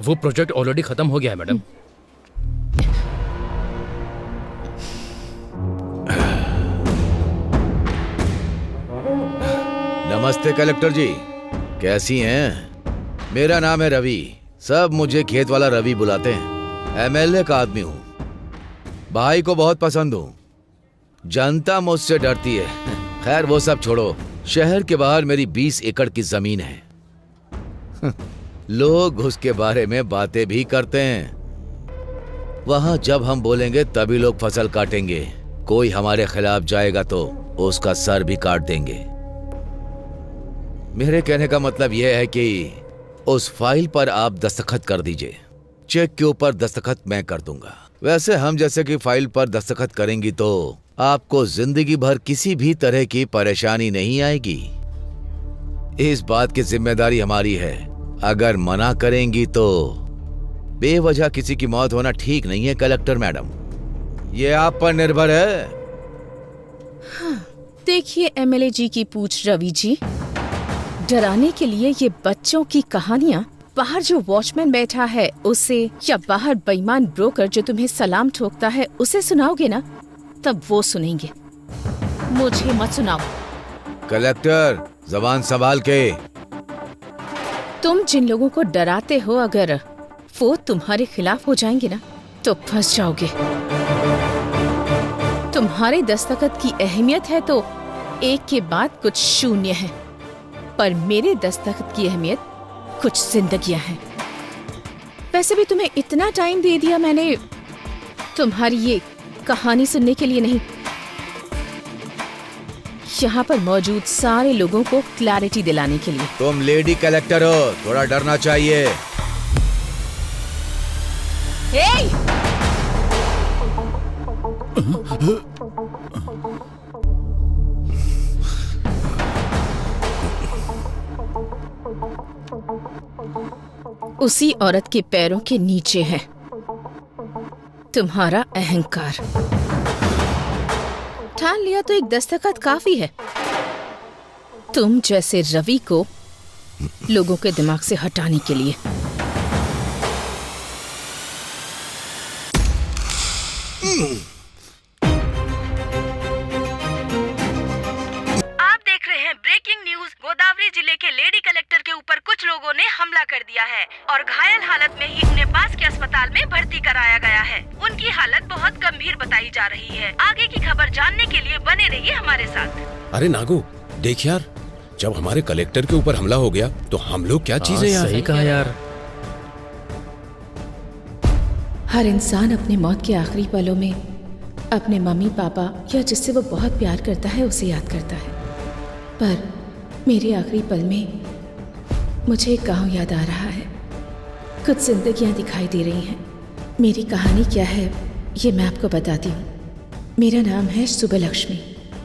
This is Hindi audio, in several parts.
वो प्रोजेक्ट ऑलरेडी खत्म हो गया है मैडम। नमस्ते कलेक्टर जी, कैसी हैं? मेरा नाम है रवि, सब मुझे खेत वाला रवि बुलाते हैं। एमएलए का आदमी हूँ, भाई को बहुत पसंद हूँ। जनता मुझसे डरती है। खैर वो सब छोड़ो, शहर के बाहर मेरी 20 एकड़ की जमीन है। लोग उसके बारे में बातें भी करते हैं। वहां जब हम बोलेंगे तभी लोग फसल काटेंगे। कोई हमारे खिलाफ जाएगा तो उसका सर भी काट देंगे। मेरे कहने का मतलब यह है कि उस फाइल पर आप दस्तखत कर दीजिए। चेक के ऊपर दस्तखत मैं कर दूंगा। वैसे हम जैसे कि फाइल पर दस्तखत करेंगी तो आपको जिंदगी भर किसी भी तरह की परेशानी नहीं आएगी। इस बात की जिम्मेदारी हमारी है। अगर मना करेंगी तो बेवजह किसी की मौत होना ठीक नहीं है कलेक्टर मैडम, ये आप पर निर्भर है। हाँ, देखिए एमएलए जी की पूछ रवि जी, डराने के लिए ये बच्चों की कहानियाँ बाहर जो वॉचमैन बैठा है उसे, या बाहर बेईमान ब्रोकर जो तुम्हें सलाम ठोकता है उसे सुनाओगे ना, तब वो सुनेंगे। मुझे मत सुनाओ। कलेक्टर जबान संभाल के। तुम जिन लोगों को डराते हो, अगर वो तुम्हारे खिलाफ हो जाएंगे ना तो फंस जाओगे। तुम्हारे दस्तखत की अहमियत है तो एक के बाद कुछ शून्य है, पर मेरे दस्तखत की अहमियत कुछ जिंदगियां हैं। वैसे भी तुम्हें इतना टाइम दे दिया मैंने तुम्हारी ये कहानी सुनने के लिए नहीं, यहाँ पर मौजूद सारे लोगों को क्लैरिटी दिलाने के लिए। तुम लेडी कलेक्टर हो, थोड़ा डरना चाहिए। उसी औरत के पैरों के नीचे है तुम्हारा अहंकार। ठान लिया तो एक दस्तखत काफी है। तुम जैसे रवि को लोगों के दिमाग से हटाने के लिए। आप देख रहे हैं ब्रेकिंग न्यूज। गोदावरी जिले के लेडी कलेक्टर के ऊपर कुछ लोगों ने हमला कर दिया है और घायल हालत में ही उन्हें पास के अस्पताल में भर्ती कराया गया है। उनकी हालत बहुत गंभीर बताई जा रही है। आगे की खबर जानने के लिए बने रहिए हमारे साथ। अरे नागू देख यार, जब हमारे कलेक्टर के ऊपर हमला हो गया तो हम लोग क्या चीजें यार। सही कहा यार। हर इंसान अपने मौत के आखिरी पलों में अपने मम्मी पापा या जिससे वो बहुत प्यार करता है उसे याद करता है, पर मेरे आखिरी पल में मुझे एक गाँव याद आ रहा है। कुछ जिंदगियाँ दिखाई दे रही हैं। मेरी कहानी क्या है ये मैं आपको बताती हूँ। मेरा नाम है सुबलक्ष्मी,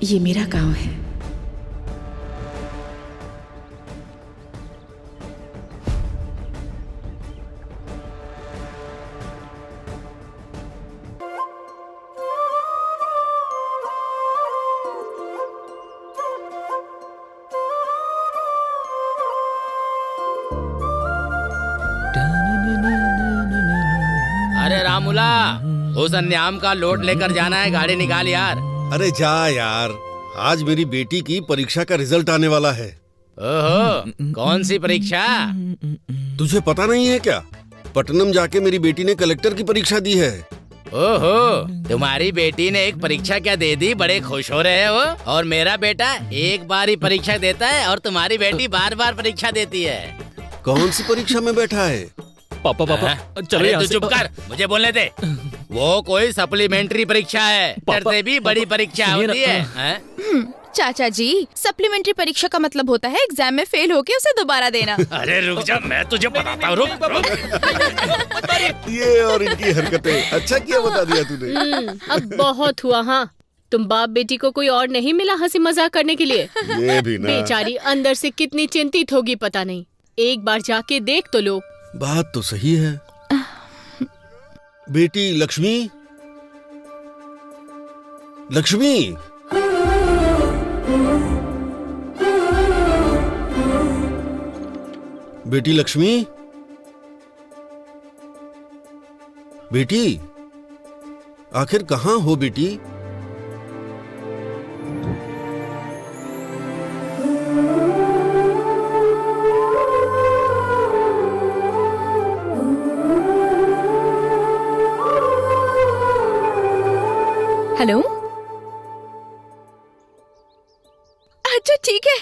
ये मेरा गाँव है। अरे रामुला, उस अन्याम का लोड लेकर जाना है, गाड़ी निकाल यार। अरे जा यार, आज मेरी बेटी की परीक्षा का रिजल्ट आने वाला है। ओहो, कौन सी परीक्षा? तुझे पता नहीं है क्या? पटनम जाके मेरी बेटी ने कलेक्टर की परीक्षा दी है। ओहो, तुम्हारी बेटी ने एक परीक्षा क्या दे दी, बड़े खुश हो रहे हो। और मेरा बेटा एक बार ही परीक्षा देता है और तुम्हारी बेटी बार बार परीक्षा देती है। कौन सी परीक्षा में बैठा है? पापा चलो अरे तू चुप कर, मुझे बोलने दे। वो कोई सप्लीमेंट्री परीक्षा है, से भी बड़ी परीक्षा होती है। चाचा जी, सप्लीमेंट्री परीक्षा का मतलब होता है एग्जाम में फेल होके उसे दोबारा देना। अरे रुक जा, मैं तुझे बताता हूँ। रुक। ये और इनकी हरकतें। अच्छा किया बता दिया तूने। अब बहुत हुआ। हाँ, तुम बाप बेटी को कोई और नहीं मिला हंसी मजाक करने के लिए? ये भी ना। बेचारी अंदर से कितनी चिंतित होगी पता नहीं। एक बार जाके देख तो लो। बात तो सही है। बेटी लक्ष्मी, लक्ष्मी, बेटी लक्ष्मी, बेटी, आखिर कहाँ हो बेटी? हेलो। अच्छा ठीक है।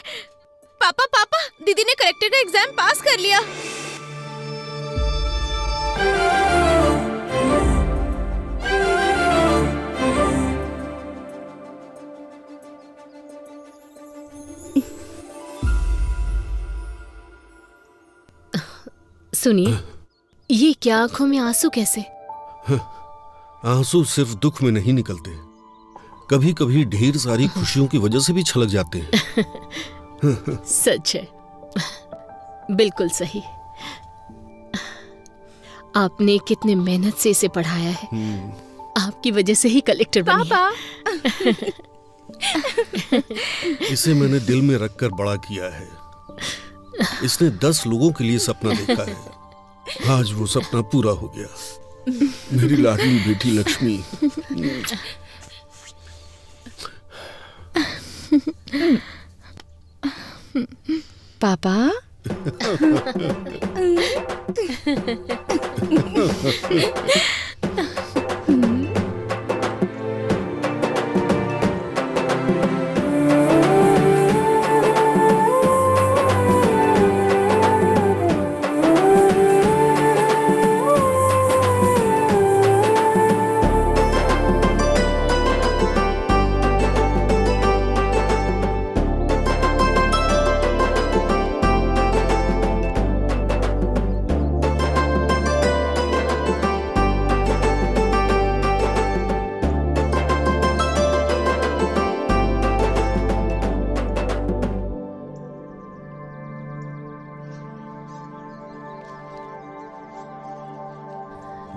पापा पापा, दीदी ने कलेक्टर का एग्जाम पास कर लिया। सुनिए, ये क्या आंखों में आंसू कैसे? आंसू सिर्फ दुख में नहीं निकलते, कभी कभी ढेर सारी खुशियों की वजह से भी छलक जाते हैं। सच है, बिल्कुल सही। आपने कितने मेहनत से इसे पढ़ाया है, आपकी वजह से ही कलेक्टर बनी पापा इसे मैंने दिल में रखकर बड़ा किया है। इसने 10 लोगों के लिए सपना देखा है, आज वो सपना पूरा हो गया। मेरी लाडली बेटी लक्ष्मी। पापा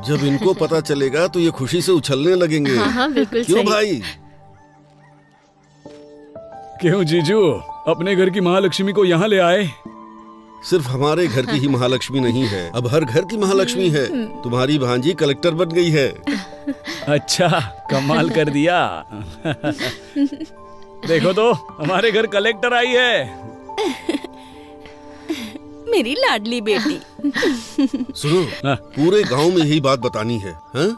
जब इनको पता चलेगा तो ये खुशी से उछलने लगेंगे। हाँ हाँ बिल्कुल क्यों सही। भाई? क्यों जीजू, अपने घर की महालक्ष्मी को यहाँ ले आए? सिर्फ हमारे घर की ही महालक्ष्मी नहीं है, अब हर घर की महालक्ष्मी है। तुम्हारी भांजी कलेक्टर बन गई है। अच्छा, कमाल कर दिया। देखो तो, हमारे घर कलेक्टर आई है। मेरी लाडली बेटी। सुनो, पूरे गांव में यही बात बतानी है, हाँ?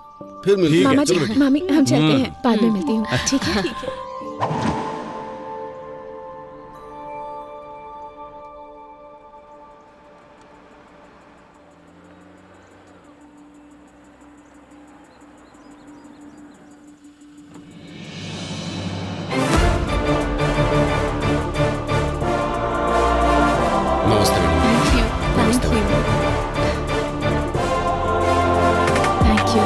फिर मिलते हैं। मामा जी, चलो बेटी। मामी हम चलते हैं, बाद में मिलती हूँ। ठीक है। नमस्ते मैडम। Thank you.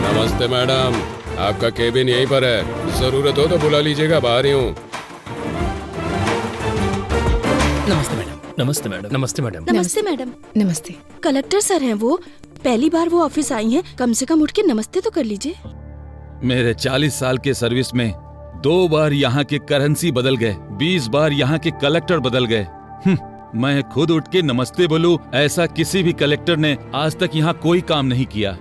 नमस्ते मैडम, आपका केबिन यहीं पर है, जरूरत हो तो बुला लीजिएगा, बाहर ही हूँ। नमस्ते मैडम। नमस्ते मैडम। नमस्ते मैडम। नमस्ते मैडम। नमस्ते। कलेक्टर सर हैं वो, पहली बार वो ऑफिस आई हैं, कम से कम उठ के नमस्ते तो कर लीजिए। मेरे 40 साल के सर्विस में 2 बार यहाँ के करेंसी बदल गए, 20 बार यहाँ के कलेक्टर बदल गए। मैं खुद उठ के नमस्ते बोलूं, ऐसा किसी भी कलेक्टर ने आज तक यहाँ कोई काम नहीं किया।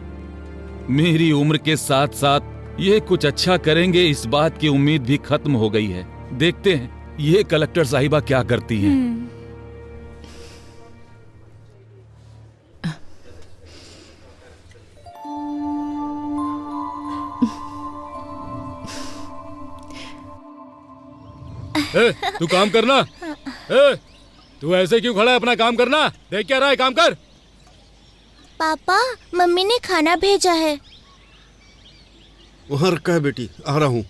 मेरी उम्र के साथ साथ ये कुछ अच्छा करेंगे, इस बात की उम्मीद भी खत्म हो गई है। देखते हैं ये कलेक्टर साहिबा क्या करती हैं। तू काम करना। तू ऐसे क्यों खड़ा है? अपना काम करना। देख क्या रहा है, काम कर। पापा, मम्मी ने खाना भेजा है। वहाँ रखा है बेटी, आ रहा हूँ।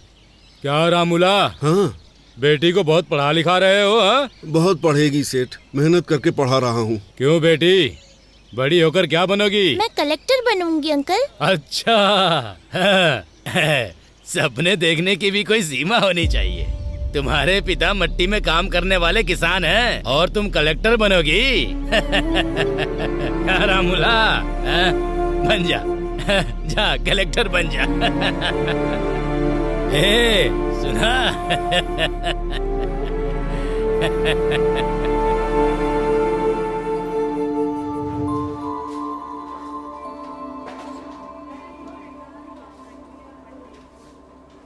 क्या रामूला? हाँ बेटी को बहुत पढ़ा लिखा रहे हो? हाँ, बहुत पढ़ेगी सेठ, मेहनत करके पढ़ा रहा हूँ। क्यों बेटी, बड़ी होकर क्या बनोगी? मैं कलेक्टर बनूंगी अंकल। अच्छा। सपने देखने की भी कोई सीमा होनी चाहिए। तुम्हारे पिता मिट्टी में काम करने वाले किसान हैं और तुम कलेक्टर बनोगी। रामुला, बन जा, जा कलेक्टर बन जा। ए, सुना?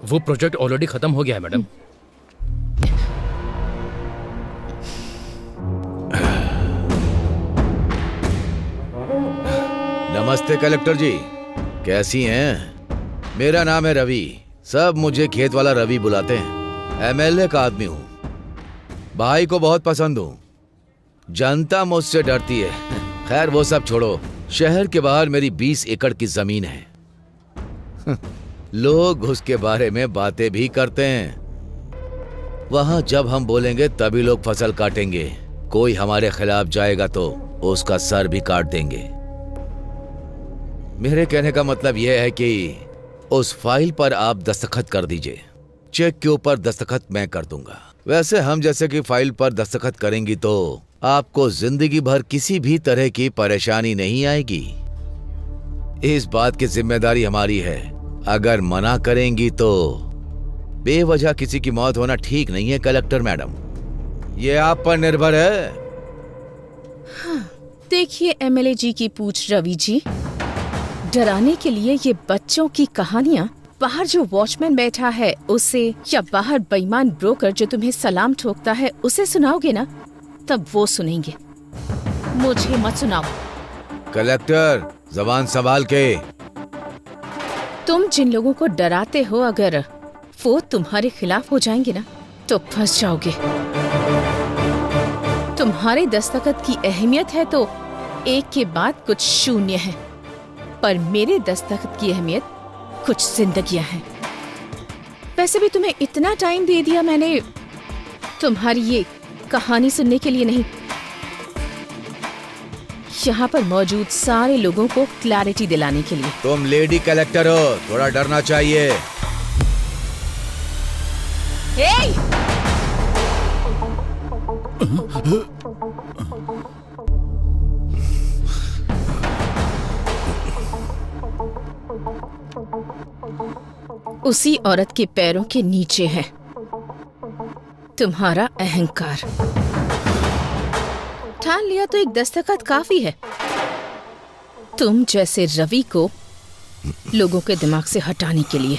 वो प्रोजेक्ट ऑलरेडी खत्म हो गया है मैडम। नमस्ते कलेक्टर जी, कैसी हैं? मेरा नाम है रवि, सब मुझे खेत वाला रवि बुलाते हैं। एमएलए का आदमी हूँ, भाई को बहुत पसंद हूँ। जनता मुझसे डरती है। खैर वो सब छोड़ो, शहर के बाहर मेरी 20 एकड़ की जमीन है। लोग उसके बारे में बातें भी करते हैं। वहां जब हम बोलेंगे तभी लोग फसल काटेंगे। कोई हमारे खिलाफ जाएगा तो उसका सर भी काट देंगे। मेरे कहने का मतलब यह है कि उस फाइल पर आप दस्तखत कर दीजिए। चेक के ऊपर दस्तखत मैं कर दूंगा। वैसे हम जैसे कि फाइल पर दस्तखत करेंगी तो आपको जिंदगी भर किसी भी तरह की परेशानी नहीं आएगी। इस बात की जिम्मेदारी हमारी है। अगर मना करेंगी तो बेवजह किसी की मौत होना ठीक नहीं है कलेक्टर मैडम, ये आप पर निर्भर है। हाँ, देखिए एमएलए जी की पूछ रवि जी, डराने के लिए ये बच्चों की कहानियाँ बाहर जो वॉचमैन बैठा है उसे, या बाहर बेईमान ब्रोकर जो तुम्हें सलाम ठोकता है उसे सुनाओगे ना, तब वो सुनेंगे। मुझे मत सुनाओ। कलेक्टर जबान संभाल के। तुम जिन लोगों को डराते हो, अगर वो तुम्हारे खिलाफ हो जाएंगे ना तो फंस जाओगे। तुम्हारे दस्तखत की अहमियत है तो एक के बाद कुछ शून्य है, पर मेरे दस्तखत की अहमियत कुछ जिंदगियां हैं। वैसे भी तुम्हें इतना टाइम दे दिया मैंने तुम्हारी ये कहानी सुनने के लिए नहीं, यहाँ पर मौजूद सारे लोगों को क्लैरिटी दिलाने के लिए। तुम लेडी कलेक्टर हो, थोड़ा डरना चाहिए। उसी औरत के पैरों के नीचे है तुम्हारा अहंकार। ठान लिया तो एक दस्तखत काफी है तुम जैसे रवि को लोगों के दिमाग से हटाने के लिए।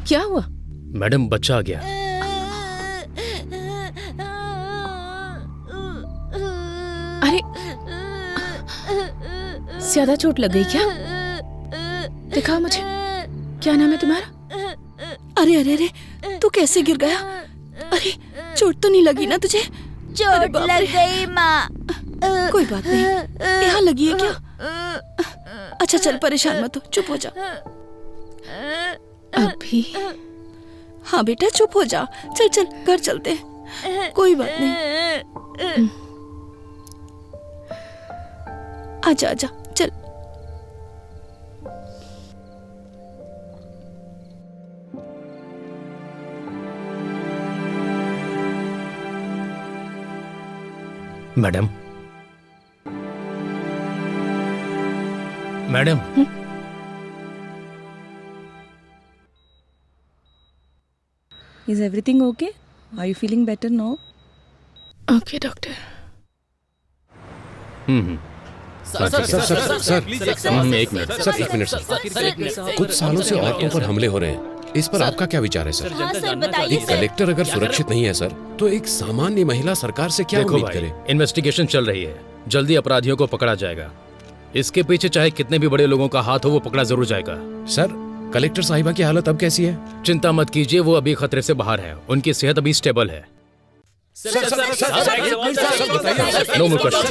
क्या हुआ? मैडम बच्चा आ गया। अरे ज्यादा चोट लग गई क्या? दिखाओ मुझे, क्या नाम है तुम्हारा? अरे अरे अरे, तू कैसे गिर गया? अरे चोट तो नहीं लगी ना तुझे? चोट लग गई माँ। कोई बात नहीं, यहाँ लगी है क्या? अच्छा चल, परेशान मत हो, चुप हो जा। अभी? हाँ बेटा चुप हो जा, चल चल घर चलते हैं, कोई बात नहीं। आजा आजा चल। Madam, madam, Is everything okay? Are you feeling better now? Okay, doctor. Sir, एक मिनट सर। कुछ सालों से औरतों पर हमले हो रहे हैं, इस पर आपका क्या विचार है सर? हाँ सर, बताइए एक कलेक्टर अगर सुरक्षित नहीं है सर, तो एक सामान्य महिला सरकार से क्या उम्मीद करे? इन्वेस्टिगेशन चल रही है, जल्दी अपराधियों को पकड़ा जाएगा। इसके पीछे चाहे कितने भी बड़े लोगों का हाथ हो, वो पकड़ा जरूर जाएगा। सर, कलेक्टर साहिबा की हालत अब कैसी है? चिंता मत कीजिए, वो अभी खतरे से बाहर है, उनकी सेहत अभी स्टेबल है। No more question.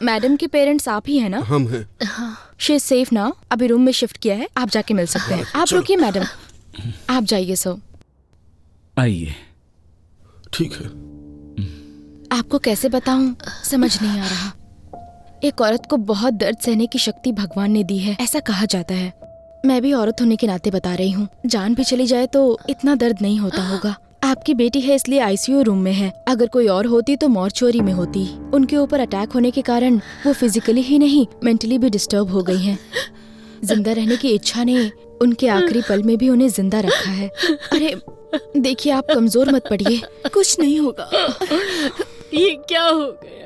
मैडम के पेरेंट्स आप ही है ना? हम हैं। शी इज सेफ ना? अभी रूम में शिफ्ट किया है, आप जाके मिल सकते हैं। आप रुकिए मैडम, आप जाइए। सो आइए। ठीक है। आपको कैसे बताऊं, समझ नहीं आ रहा। एक औरत को बहुत दर्द सहने की शक्ति भगवान ने दी है, ऐसा कहा जाता है। मैं भी औरत होने के नाते बता रही हूँ, जान भी चली जाए तो इतना दर्द नहीं होता होगा। आपकी बेटी है इसलिए आईसीयू रूम में है, अगर कोई और होती तो मॉर्चुरी में होती। उनके ऊपर अटैक होने के कारण वो फिजिकली ही नहीं मेंटली भी डिस्टर्ब हो गई हैं। जिंदा रहने की इच्छा ने उनके आखिरी पल में भी उन्हें जिंदा रखा है। अरे देखिए, आप कमजोर मत पड़िए, कुछ नहीं होगा। ये क्या हो गया?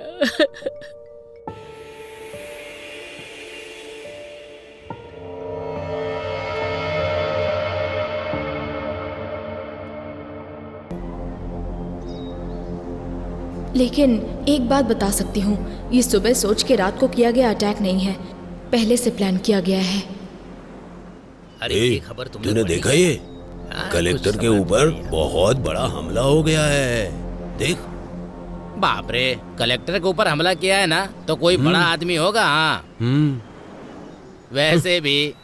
लेकिन एक बात बता सकती हूँ, ये सुबह सोच के रात को किया गया अटैक नहीं है, पहले से प्लान किया गया है। अरे ये खबर तूने देखा? ये कलेक्टर के ऊपर बहुत बड़ा हमला हो गया है, देख। बाप रे, कलेक्टर के ऊपर हमला किया है ना, तो कोई बड़ा आदमी होगा। हाँ, वैसे भी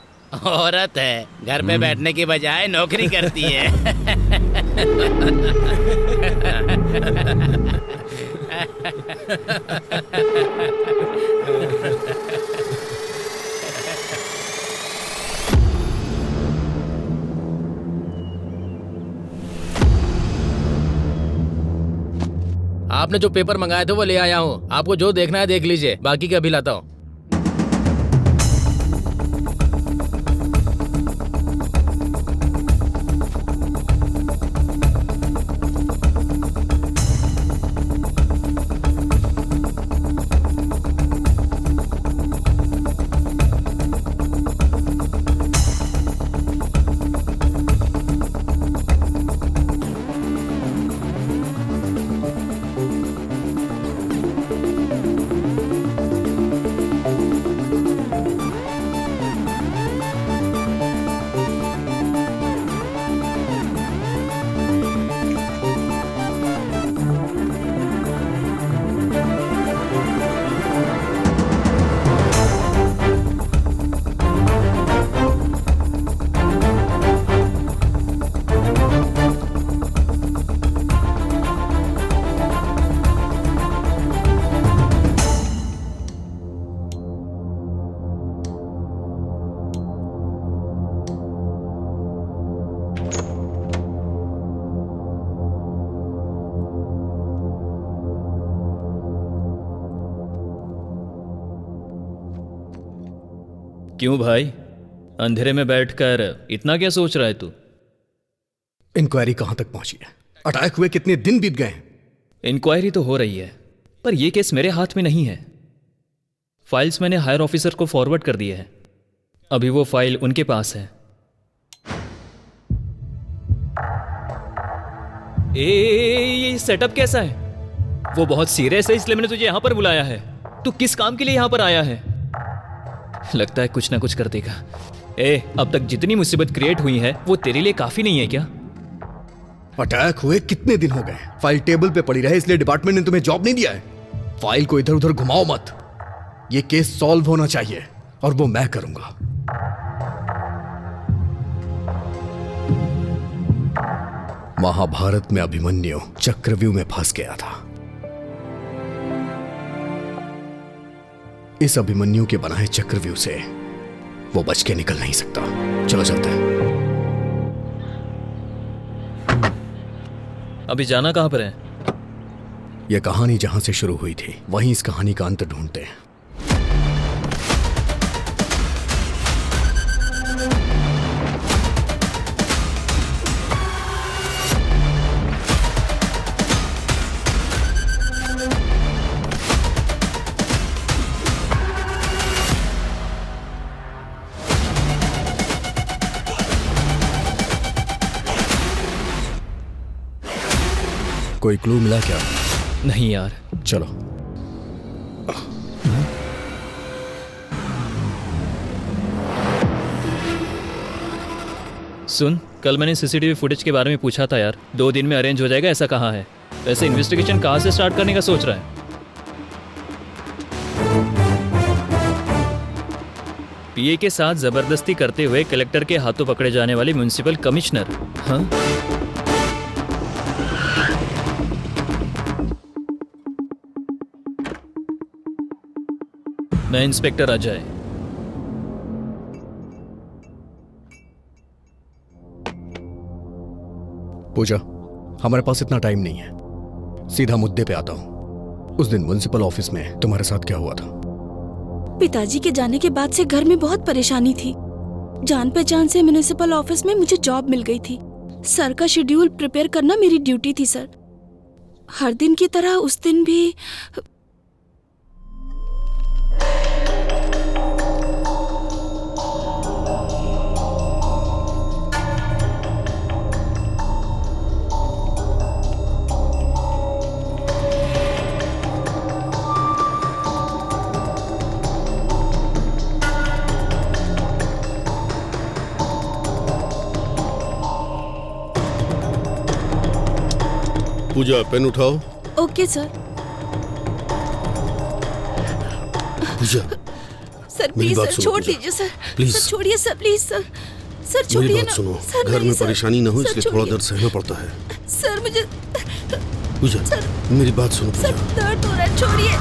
औरत है, घर पे बैठने की बजाय नौकरी करती है। आपने जो पेपर मंगाए थे वो ले आया हूँ, आपको जो देखना है देख लीजिए, बाकी का अभी लाता हूँ। क्यों भाई, अंधेरे में बैठकर इतना क्या सोच रहा है तू? इंक्वायरी कहां तक पहुंची है? अटैक हुए कितने दिन बीत गए? इंक्वायरी तो हो रही है, पर यह केस मेरे हाथ में नहीं है। फाइल्स मैंने हायर ऑफिसर को फॉरवर्ड कर दिए हैं, अभी वो फाइल उनके पास है। ये सेटअप कैसा है? वो बहुत सीरियस है, इसलिए मैंने तुझे यहां पर बुलाया है। तू किस काम के लिए यहां पर आया है? लगता है कुछ ना कुछ कर देगा। अब तक जितनी मुसीबत क्रिएट हुई है वो तेरे लिए काफी नहीं है क्या? अटैक हुए कितने दिन हो गए? फाइल टेबल पे पड़ी रहे इसलिए डिपार्टमेंट ने तुम्हें जॉब नहीं दिया है। फाइल को इधर उधर घुमाओ मत, ये केस सॉल्व होना चाहिए और वो मैं करूंगा। महाभारत में अभिमन्यु चक्रव्यूह में फंस गया था। इस अभिमन्यु के बनाए चक्रव्यूह से वो बच के निकल नहीं सकता। चलो चलते हैं। अभी जाना कहां पर है? यह कहानी जहां से शुरू हुई थी वहीं इस कहानी का अंत ढूंढते हैं। कोई क्लू मिला क्या? नहीं यार। चलो। सुन, कल मैंने सीसीटीवी फुटेज के बारे में पूछा था यार, 2 दिन में अरेंज हो जाएगा ऐसा कहा है। वैसे इन्वेस्टिगेशन कहाँ से स्टार्ट करने का सोच रहा है? पीए के साथ जबरदस्ती करते हुए कलेक्टर के हाथों पकड़े जाने वाले म्युनिसिपल कमिश्नर। हाँ? मैं इंस्पेक्टर अजय। पूजा, हमारे पास इतना टाइम नहीं है, सीधा मुद्दे पे आता हूँ। उस दिन म्युनिसिपल ऑफिस में तुम्हारे साथ क्या हुआ था? पिताजी के जाने के बाद से घर में बहुत परेशानी थी। जान पहचान से म्युनिसिपल ऑफिस में मुझे जॉब मिल गई थी। सर का शेड्यूल प्रिपेयर करना मेरी ड्यूटी थी सर। हर दिन की तरह उस दिन भी पूजा, पेन उठाओ। Okay sir. Puja, sir please sir, छोड़ दीजिए सर। प्लीज सर छोड़िए सर, प्लीज सर। सर छोड़िए मेरी ना। बात सुनो, सर घर नहीं, में सर। परेशानी ना हो सर, इसलिए थोड़ा छोड़िए। दर्द सहना पड़ता है। सर मुझे पूजा, मेरी बात सुनो सर, पूजा। दर्द हो रहा है, छोड़िए।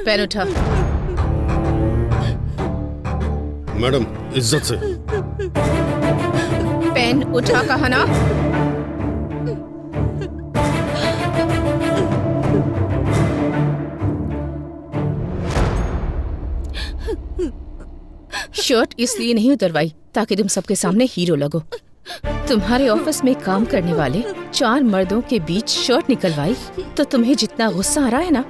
पेन उठा। मैडम, इज्जत से। पेन उठा, कहा ना। शर्ट इसलिए नहीं उतरवाई ताकि तुम सबके सामने हीरो लगो। तुम्हारे ऑफिस में काम करने वाले 4 मर्दों के बीच शर्ट निकलवाई तो तुम्हें जितना गुस्सा आ रहा है ना,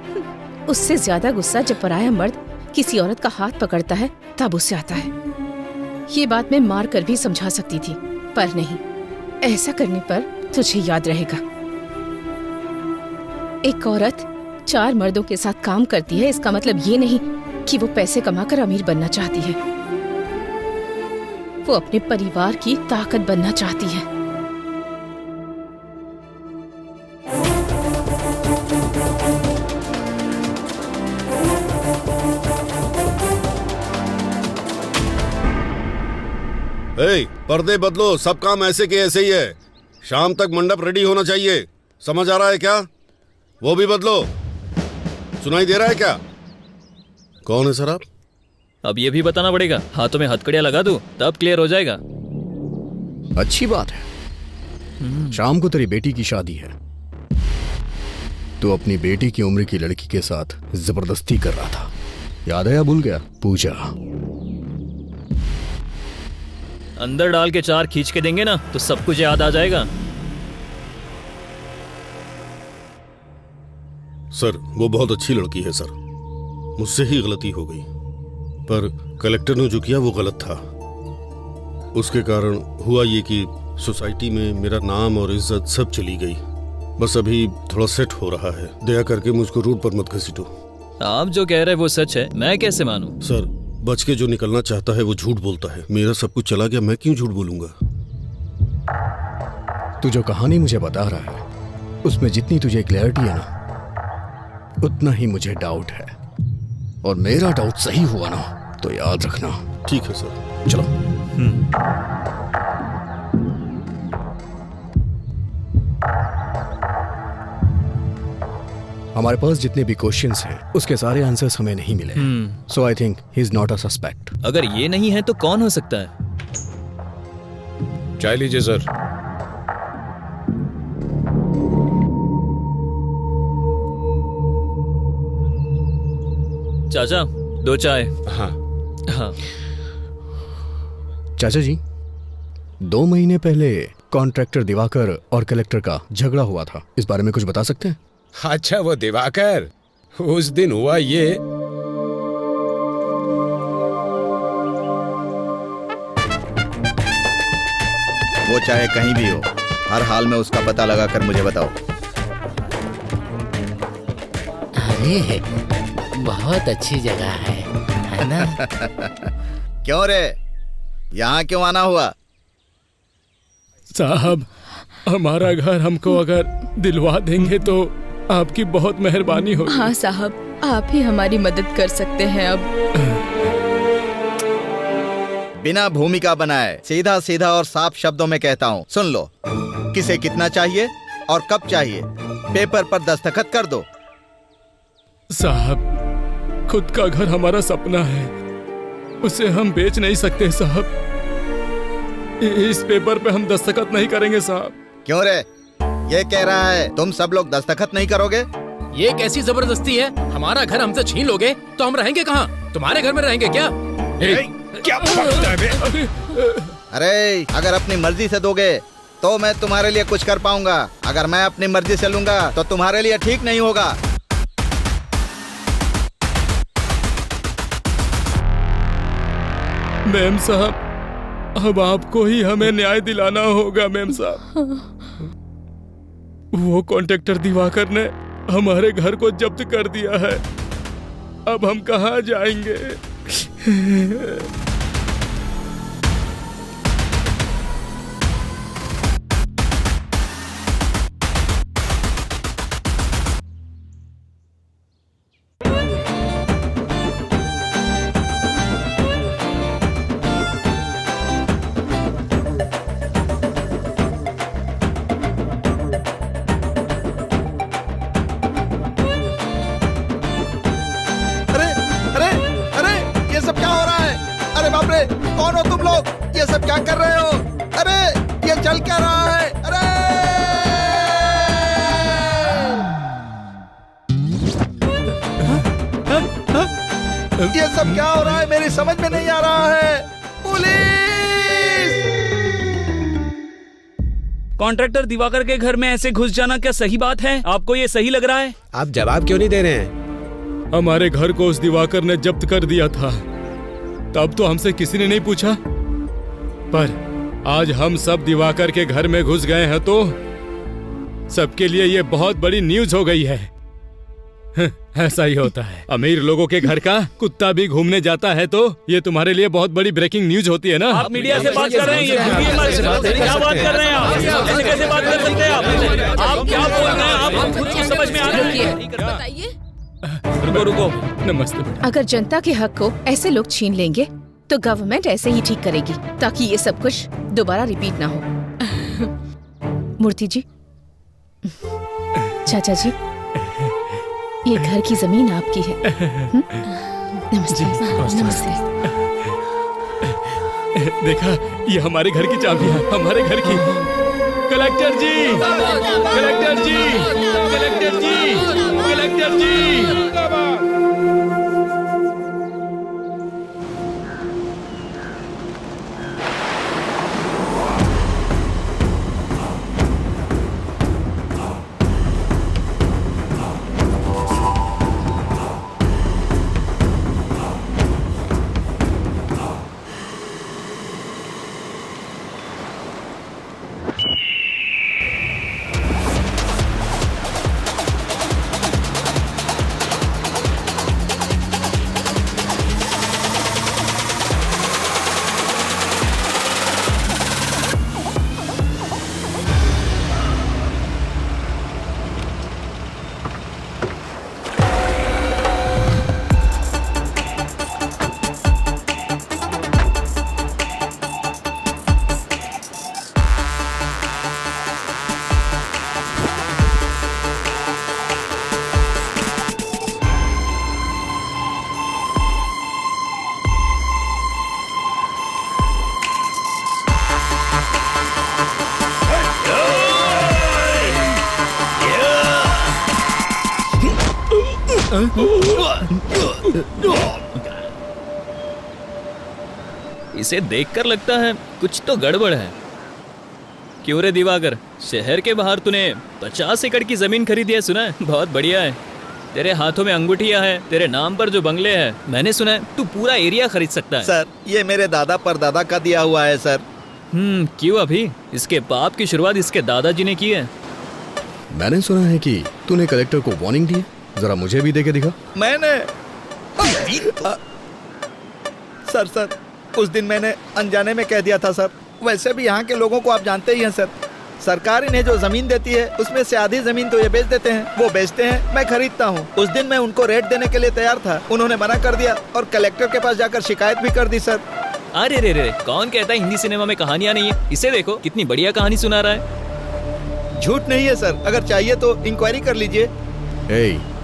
उससे ज्यादा गुस्सा जब पराया मर्द किसी औरत का हाथ पकड़ता है तब उससे आता है। ये बात मैं मार कर भी समझा सकती थी, पर नहीं। ऐसा करने पर तुझे याद रहेगा। एक औरत 4 मर्दों के साथ काम करती है, इसका मतलब ये नहीं कि वो पैसे कमाकर अमीर बनना चाहती है। वो अपने परिवार की ताकत बनना चाहती है। पर्दे बदलो, सब काम ऐसे के ऐसे ही है। शाम तक मंडप रेडी होना चाहिए, समझ आ रहा है क्या? वो भी बदलो। सुनाई दे रहा है क्या? कौन है सर आप? अब ये भी बताना पड़ेगा। हाथों में हथकड़ियां लगा दूं तब क्लियर हो जाएगा। अच्छी बात है। शाम को तेरी बेटी की शादी है। तू अपनी बेटी की उम्र की लड़की के साथ जबरदस्ती कर रहा था, याद है या भूल गया? पूजा, अंदर डाल के 4 खींच के देंगे ना तो सब कुछ याद आ जाएगा। सर, वो बहुत अच्छी लड़की है सर। मुझसे ही गलती हो गई, पर कलेक्टर ने जो किया वो गलत था। उसके कारण हुआ ये कि सोसाइटी में मेरा नाम और इज्जत सब चली गई। बस अभी थोड़ा सेट हो रहा है। दया करके मुझको रोड पर मत घसीटो। आप जो कह रहे हैं वो सच है, मैं कैसे मानूं? सर, बच के जो निकलना चाहता है वो झूठ बोलता है। मेरा सब कुछ चला गया, मैं क्यों झूठ बोलूंगा? तू जो कहानी मुझे बता रहा है उसमें जितनी तुझे क्लैरिटी है ना, उतना ही मुझे डाउट है। और मेरा डाउट सही हुआ ना तो याद रखना। ठीक है सर, चलो। हमारे पास जितने भी क्वेश्चंस हैं उसके सारे आंसर्स हमें नहीं मिले। So I think he is not a suspect. अगर ये नहीं है तो कौन हो सकता है? चाय लीजिए सर। चाचा, 2 चाय। हाँ हाँ। चाचा जी, 2 महीने पहले कॉन्ट्रैक्टर दिवाकर और कलेक्टर का झगड़ा हुआ था, इस बारे में कुछ बता सकते हैं? अच्छा, वो दिवाकर, उस दिन हुआ ये। वो चाहे कहीं भी हो, हर हाल में उसका पता लगाकर मुझे बताओ। अरे बहुत अच्छी जगह है ना? क्यों रे, यहाँ क्यों आना हुआ? साहब, हमारा घर हमको अगर दिलवा देंगे तो आपकी बहुत मेहरबानी होगी। हाँ साहब, आप ही हमारी मदद कर सकते हैं अब। बिना भूमिका बनाए सीधा सीधा और साफ शब्दों में कहता हूँ, सुन लो। किसे कितना चाहिए और कब चाहिए, पेपर पर दस्तखत कर दो। साहब, खुद का घर हमारा सपना है, उसे हम बेच नहीं सकते साहब। इस पेपर पे हम दस्तखत नहीं करेंगे साहब। क्यों रे, ये कह रहा है तुम सब लोग दस्तखत नहीं करोगे? ये कैसी जबरदस्ती है? हमारा घर हमसे छीन लोगे तो हम रहेंगे कहाँ? तुम्हारे घर में रहेंगे क्या? क्या बकता है बे? अरे अगर अपनी मर्जी से दोगे तो मैं तुम्हारे लिए कुछ कर पाऊंगा, अगर मैं अपनी मर्जी से लूंगा तो तुम्हारे लिए ठीक नहीं होगा। मैम साहब, अब आपको ही हमें न्याय दिलाना होगा मैम साहब। वो कॉन्ट्रैक्टर दिवाकर ने हमारे घर को जब्त कर दिया है, अब हम कहाँ जाएंगे? कौन हो तुम लोग? ये सब क्या कर रहे हो? अरे ये चल क्या रहा है? अरे ये सब क्या हो रहा है? मेरी समझ में नहीं आ रहा है। पुलिस! कॉन्ट्रैक्टर दिवाकर के घर में ऐसे घुस जाना क्या सही बात है? आपको ये सही लग रहा है? आप जवाब क्यों नहीं दे रहे हैं? हमारे घर को उस दिवाकर ने जब्त कर दिया था, तब तो हमसे किसी ने नहीं पूछा, पर आज हम सब दिवाकर के घर में घुस गए हैं तो सबके लिए ये बहुत बड़ी न्यूज हो गई है। ऐसा ही होता है, अमीर लोगों के घर का कुत्ता भी घूमने जाता है तो ये तुम्हारे लिए बहुत बड़ी ब्रेकिंग न्यूज होती है ना? आप मीडिया से बात कर रहे हैं, क्या बात कर रहे हैं आप? ऐसे कैसे बात कर सकते हैं आप? आप क्या बोल रहे हैं? आप खुद को समझ में आ रही है? बताइए। रुको रुको, नमस्ते। अगर जनता के हक को ऐसे लोग छीन लेंगे तो गवर्नमेंट ऐसे ही ठीक करेगी ताकि ये सब कुछ दोबारा रिपीट ना हो। मूर्ति जी, चाचा जी, ये घर की जमीन आपकी है। नमस्ते। नमस्ते। देखा, ये हमारे घर की चाबी है, हमारे घर की। कलेक्टर जी, कलेक्टर जी, कलेक्टर जी, कलेक्टर जी। इसे देखकर लगता है कुछ तो गड़बड़ है। क्यों रे दिवाकर, शहर के बाहर तूने 50 एकड़ की जमीन खरीदी है, सुना है? बहुत बढ़िया है। तेरे हाथों में अंगूठियां हैं, तेरे नाम पर जो बंगले हैं, मैंने सुना है तू पूरा एरिया खरीद सकता है। सर, ये मेरे दादा परदादा का दिया हुआ है सर। क्यों अभी? इसके बाप की शुरुआत इसके दादाजी ने की है। मैंने सुना है कि तूने कलेक्टर को वार्निंग दी है। जरा मुझे भी दे के दिखा। मैंने सर उस दिन मैंने अनजाने में कह दिया था सर। वैसे भी यहाँ के लोगों को आप जानते ही हैं सर। सरकार इन्हें जो जमीन देती है उसमें से आधी जमीन तो ये बेच देते हैं, वो बेचते हैं, मैं खरीदता हूँ। उस दिन मैं उनको रेट देने के लिए तैयार था, उन्होंने मना कर दिया और कलेक्टर के पास जाकर शिकायत भी कर दी सर। अरे रे रे, कौन कहता है हिंदी सिनेमा में कहानियां नहीं है? इसे देखो कितनी बढ़िया कहानी सुना रहा है। झूठ नहीं है सर, अगर चाहिए तो इंक्वायरी कर लीजिए।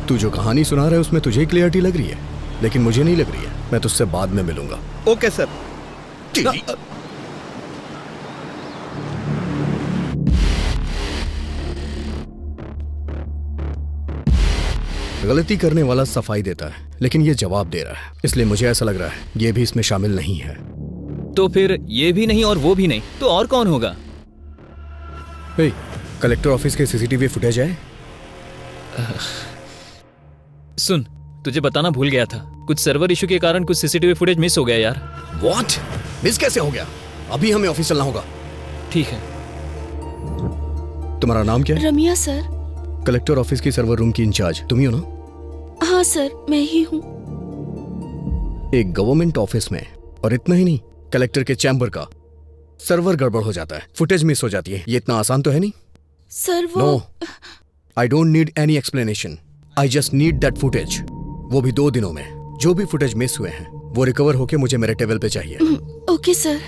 तू जो कहानी सुना रहा है उसमें तुझे क्लियरिटी लग रही है, लेकिन मुझे नहीं लग रही है। मैं तुझसे बाद में मिलूंगा। Okay sir. गलती करने वाला सफाई देता है, लेकिन ये जवाब दे रहा है, इसलिए मुझे ऐसा लग रहा है ये भी इसमें शामिल नहीं है। तो फिर ये भी नहीं और वो भी नहीं, तो और कौन होगा? कलेक्टर ऑफिस के सीसीटीवी फुटेज है? सुन, तुझे बताना भूल गया था, कुछ सर्वर इशू के कारण कुछ सीसीटीवी फुटेज मिस हो गया यार। व्हाट? मिस कैसे हो गया? अभी हमें ऑफिस चलना होगा। ठीक है। तुम्हारा नाम क्या है? रमिया सर। कलेक्टर ऑफिस की सर्वर रूम की इंचार्ज तुम ही हो ना? हाँ सर, मैं ही हूँ। एक गवर्नमेंट ऑफिस में, और इतना ही नहीं, कलेक्टर के चैम्बर का सर्वर गड़बड़ हो जाता है, फुटेज मिस हो जाती है। ये इतना आसान तो है नहीं सर। वो no, I don't need any explanation, I just need that footage. वो भी 2 दिनों में। जो भी फुटेज मिस हुए हैं वो रिकवर होके मुझे मेरे टेबल पे चाहिए। Okay sir.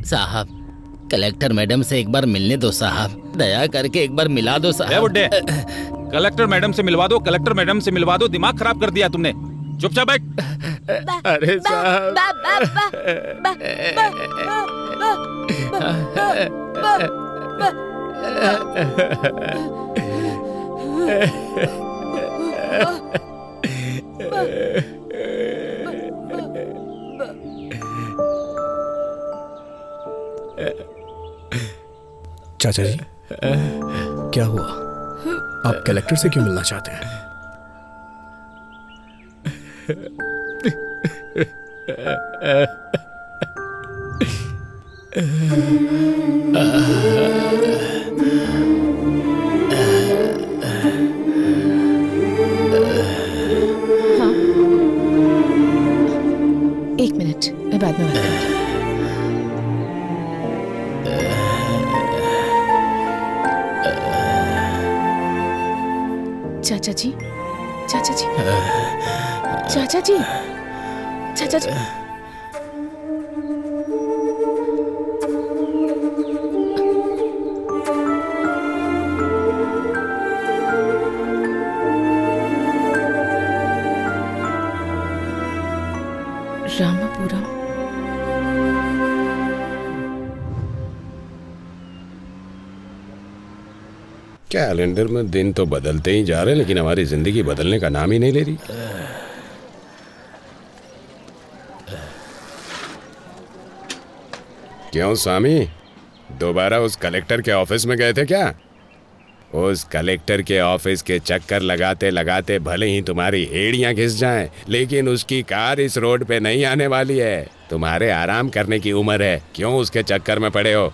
साहब, कलेक्टर मैडम से एक बार मिलने दो साहब, दया करके एक बार मिला दो साहब। बुड्ढे, कलेक्टर मैडम से मिलवा दो, कलेक्टर मैडम से मिलवा दो। दिमाग खराब कर दिया तुमने। चुपचाप बैठ। अरे साहब, चाचा जी, क्या हुआ? आप कलेक्टर से क्यों मिलना चाहते हैं? हाँ, 1 मिनट, मैं बाद में बात करूंगी। चाचा जी, चाचा जी, चाचा जी, चाचा जी। रामापुरम। कैलेंडर में दिन तो बदलते ही जा रहे हैं, लेकिन हमारी जिंदगी बदलने का नाम ही नहीं ले रही। क्यों स्वामी, दोबारा उस कलेक्टर के ऑफिस में गए थे क्या? उस कलेक्टर के ऑफिस के चक्कर लगाते लगाते भले ही तुम्हारी एड़ियां घिस जाएं, लेकिन उसकी कार इस रोड पे नहीं आने वाली है। तुम्हारे आराम करने की उम्र है, क्यों उसके चक्कर में पड़े हो?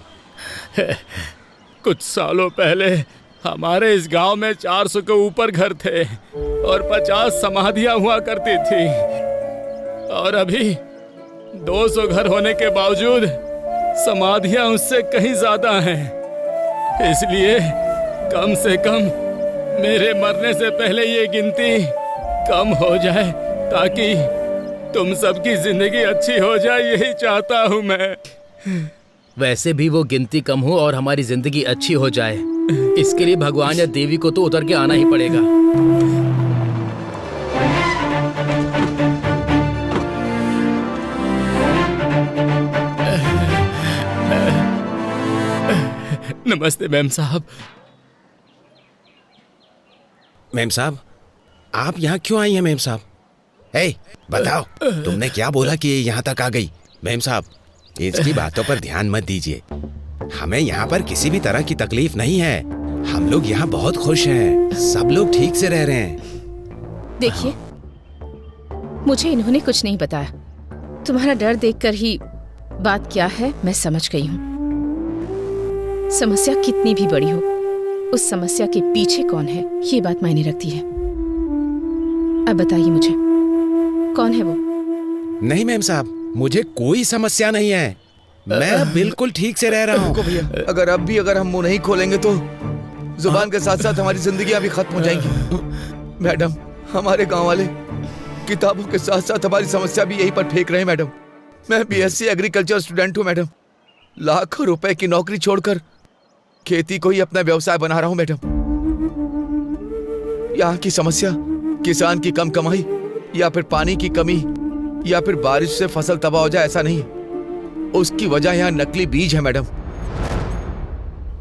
कुछ सालों पहले हमारे इस गांव में 400 के ऊपर घर थे और 50 समाधियां हुआ करती थी, और अभी 200 घर होने के बावजूद समाधियां उससे कहीं ज्यादा हैं। इसलिए कम से कम मेरे मरने से पहले ये गिनती कम हो जाए, ताकि तुम सबकी जिंदगी अच्छी हो जाए, यही चाहता हूं मैं। वैसे भी वो गिनती कम हो और हमारी जिंदगी अच्छी हो जाए, इसके लिए भगवान या देवी को तो उतर के आना ही पड़ेगा। नमस्ते मैम साहब। मैम साहब, आप यहाँ क्यों आई हैं मैम साहब? हे, बताओ, तुमने क्या बोला कि ये यहाँ तक आ गई? मैम साहब, इसकी बातों पर ध्यान मत दीजिए। हमें यहाँ पर किसी भी तरह की तकलीफ नहीं है। हम लोग यहाँ बहुत खुश हैं, सब लोग ठीक से रह रहे हैं। देखिए, मुझे इन्होंने कुछ नहीं बताया। तुम्हारा डर देखकर ही बात क्या है मैं समझ गई हूँ। समस्या कितनी भी बड़ी हो, उस समस्या के पीछे कौन है ये बात मायने रखती है। अब बताइए मुझे, कौन है वो? नहीं मैम साहब, मुझे कोई समस्या नहीं है, मैं बिल्कुल ठीक से रह रहा हूँ। भैया, अगर हम मुंह नहीं खोलेंगे तो जुबान के साथ साथ हमारी जिंदगियां भी खत्म हो जाएंगी। मैडम, हमारे गांव वाले किताबों के साथ साथ हमारी समस्या भी यहीं पर फेंक रहे हैं। मैडम, मैं बीएससी एग्रीकल्चर स्टूडेंट हूँ। मैडम, लाखों रुपए की नौकरी छोड़कर खेती को ही अपना व्यवसाय बना रहा हूँ। मैडम, यहाँ की समस्या किसान की कम कमाई या फिर पानी की कमी या फिर बारिश से फसल तबाह हो जाए ऐसा नहीं, उसकी वजह यहाँ नकली बीज है। मैडम,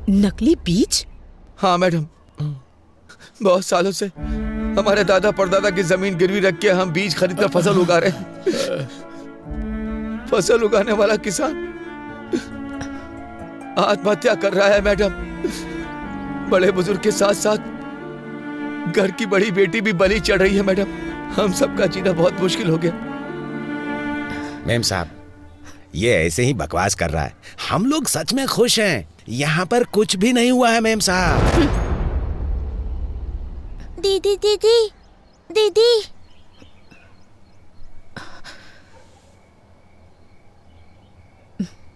नकली बीज? हाँ मैडम, बहुत सालों से हमारे दादा परदादा की जमीन गिरवी रख के हम बीज खरीदकर फसल उगा रहे हैं। फसल उगाने वाला किसान आत्महत्या कर रहा है। मैडम, बड़े बुजुर्ग के साथ साथ घर की बड़ी बेटी भी बलि चढ़ रही है। मैडम, हम सबका जीना बहुत मुश्किल हो गया। मैम साहब, ये ऐसे ही बकवास कर रहा है, हम लोग सच में खुश हैं, यहाँ पर कुछ भी नहीं हुआ है। मैम साहब, दीदी दीदी दीदी,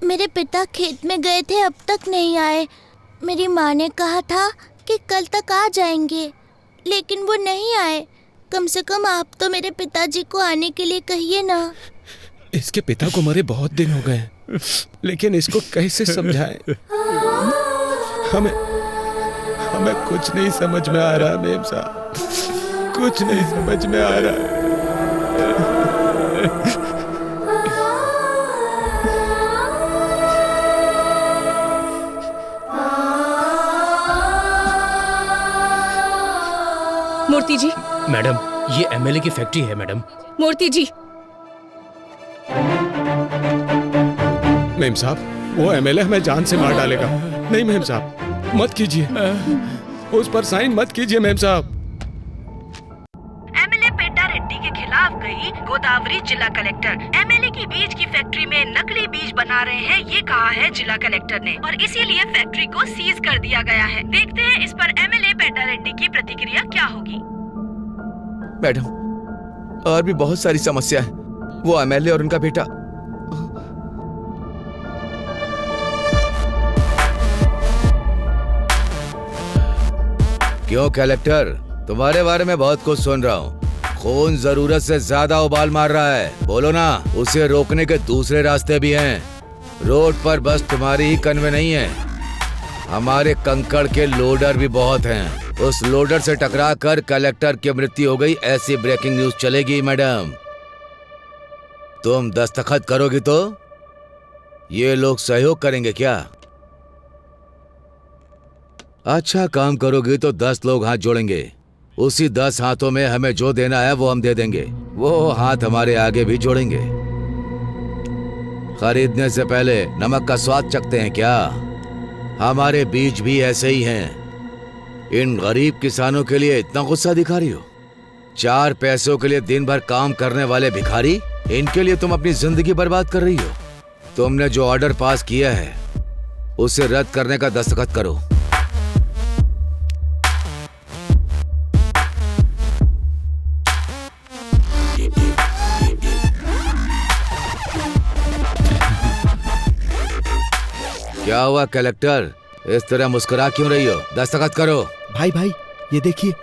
मेरे पिता खेत में गए थे, अब तक नहीं आए। मेरी माँ ने कहा था कि कल तक आ जाएंगे, लेकिन वो नहीं आए। कम से कम आप तो मेरे पिताजी को आने के लिए कहिए ना। इसके पिता को मरे बहुत दिन हो गए, लेकिन इसको कैसे समझाएं? हमें कुछ नहीं समझ में आ रहा मेम साहब, कुछ नहीं समझ में आ रहा है। मूर्ति जी। मैडम, ये एमएलए की फैक्ट्री है। मैडम, मूर्ति जी। मेम साहब, वो एमएलए हमें जान से मार डालेगा। नहीं मेम साहब, मत कीजिए, उस पर साइन मत कीजिए मेम साहब। एमएलए पेड्डा रेड्डी के खिलाफ गई गोदावरी जिला कलेक्टर। एमएलए की बीज की फैक्ट्री में नकली बीज बना रहे हैं, ये कहा है जिला कलेक्टर ने, और इसीलिए फैक्ट्री को सीज कर दिया गया है। देखते हैं इस पर एमएलए पेड्डा रेड्डी की प्रतिक्रिया क्या होगी। मैडम, और भी बहुत सारी समस्या है। वो एमएलए और उनका बेटा क्यों कलेक्टर, तुम्हारे बारे में बहुत कुछ सुन रहा हूँ। खून जरूरत से ज्यादा उबाल मार रहा है, बोलो ना। उसे रोकने के दूसरे रास्ते भी हैं। रोड पर बस तुम्हारी ही कन्वे नहीं है, हमारे कंकड़ के लोडर भी बहुत हैं। उस लोडर से टकरा कर कलेक्टर की मृत्यु हो गई, ऐसी ब्रेकिंग न्यूज चलेगी। मैडम, तुम दस्तखत करोगी तो ये लोग सहयोग करेंगे क्या? अच्छा काम करोगी तो 10 लोग हाथ जोड़ेंगे। उसी 10 हाथों में हमें जो देना है वो हम दे देंगे। वो हाथ हमारे आगे भी जोड़ेंगे। खरीदने से पहले नमक का स्वाद चखते हैं क्या? हमारे बीज भी ऐसे ही हैं। इन गरीब किसानों के लिए इतना गुस्सा दिखा रही हो? 4 पैसों के लिए दिन भर काम करने वाले भिखारी, इनके लिए तुम अपनी जिंदगी बर्बाद कर रही हो। तुमने जो ऑर्डर पास किया है उसे रद्द करने का दस्तखत करो। क्या हुआ कलेक्टर, इस तरह मुस्कुरा क्यों रही हो? दस्तखत करो। भाई भाई, ये देखिए।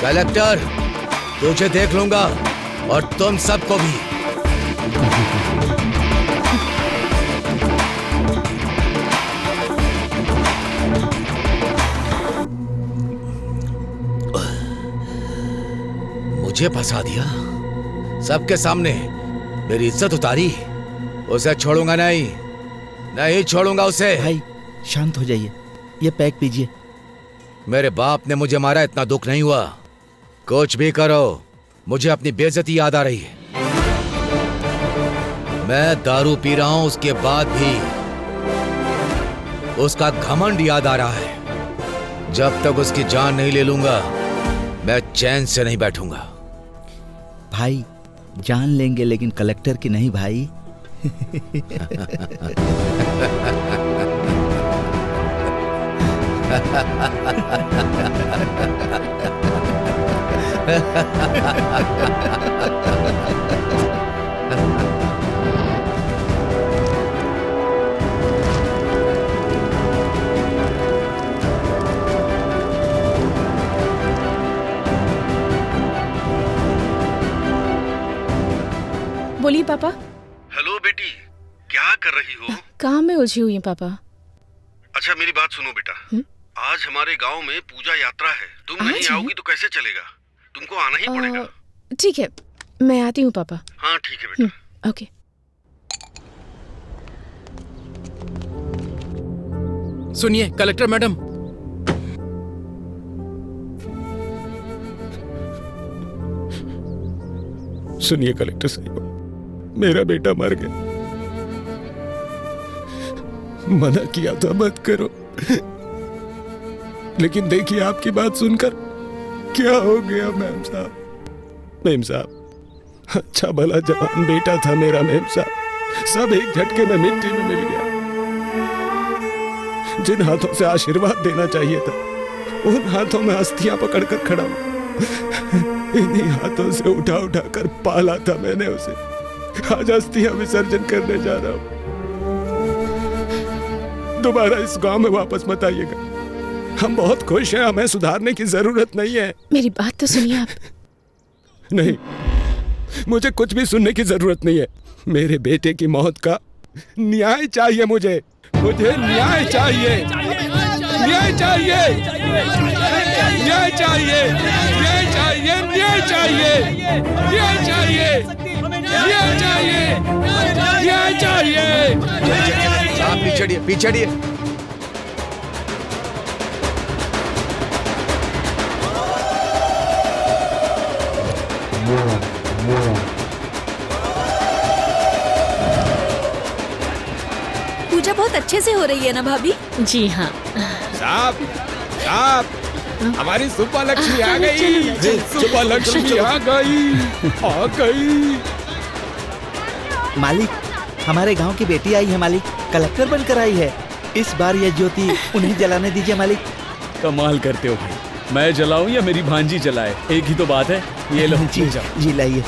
कलेक्टर, तुझे देख लूंगा और तुम सबको भी। मुझे फंसा दिया सबके सामने, मेरी इज्जत उतारी। उसे छोड़ूंगा नहीं, नहीं छोड़ूंगा उसे। भाई शांत हो जाइए, ये पैक पीजिए। मेरे बाप ने मुझे मारा, इतना दुख नहीं हुआ। कुछ भी करो, मुझे अपनी बेइज्जती याद आ रही है। मैं दारू पी रहा हूं, उसके बाद भी उसका घमंड याद आ रहा है। जब तक उसकी जान नहीं ले लूंगा मैं चैन से नहीं बैठूंगा। भाई जान लेंगे लेकिन कलेक्टर की नहीं भाई। बोलिए पापा। हेलो बेटी, क्या कर रही हो? काम में उलझी हुई है पापा। अच्छा मेरी बात सुनो बेटा, आज हमारे गांव में पूजा यात्रा है। तुम नहीं आओगी तो कैसे चलेगा? तुमको आना ही पड़ेगा। ठीक है, मैं आती हूँ पापा। हाँ ठीक है बेटा। ओके। सुनिए कलेक्टर मैडम। सुनिए कलेक्टर साहब, मेरा बेटा मर गया। मना किया था मत करो, लेकिन देखिए आपकी बात सुनकर क्या हो गया मेम साहब। मेम साहब, अच्छा भला जवान बेटा था मेरा मेम साहब, सब एक झटके में मिट्टी में मिल गया। जिन हाथों से आशीर्वाद देना चाहिए था उन हाथों में अस्थियां पकड़कर खड़ा हूं। इन्हीं हाथों से उठा उठा कर पाला था मैंने उसे। आज अस्थियां विसर्जन करने जा रहा हूं। दोबारा इस गांव में वापस मत आइएगा। हम बहुत खुश हैं, हमें सुधारने की जरूरत नहीं है। मेरी बात तो सुनिए आप। नहीं, मुझे कुछ भी सुनने की जरूरत नहीं है। मेरे बेटे की मौत का न्याय चाहिए मुझे न्याय चाहिए। न्याय चाहिए, न्याय चाहिए, न्याय चाहिए, न्याय चाहिए, न्याय चाहिए, न्याय चाहिए, न्याय चाहिए। आप पीछे पीछे। पूजा बहुत अच्छे से हो रही है ना भाभी? जी हाँ। साहब, साहब, हमारी सुब्बा लक्ष्मी आ गई। सुब्बा लक्ष्मी आ गई। मालिक, हमारे गांव की बेटी आई है मालिक, कलेक्टर बनकर आई है। इस बार यह ज्योति उन्हें जलाने दीजिए मालिक। कमाल करते हो भाई। मैं जलाऊं या मेरी भांजी जलाए, एक ही तो बात है। ये लो जी जी लाइए।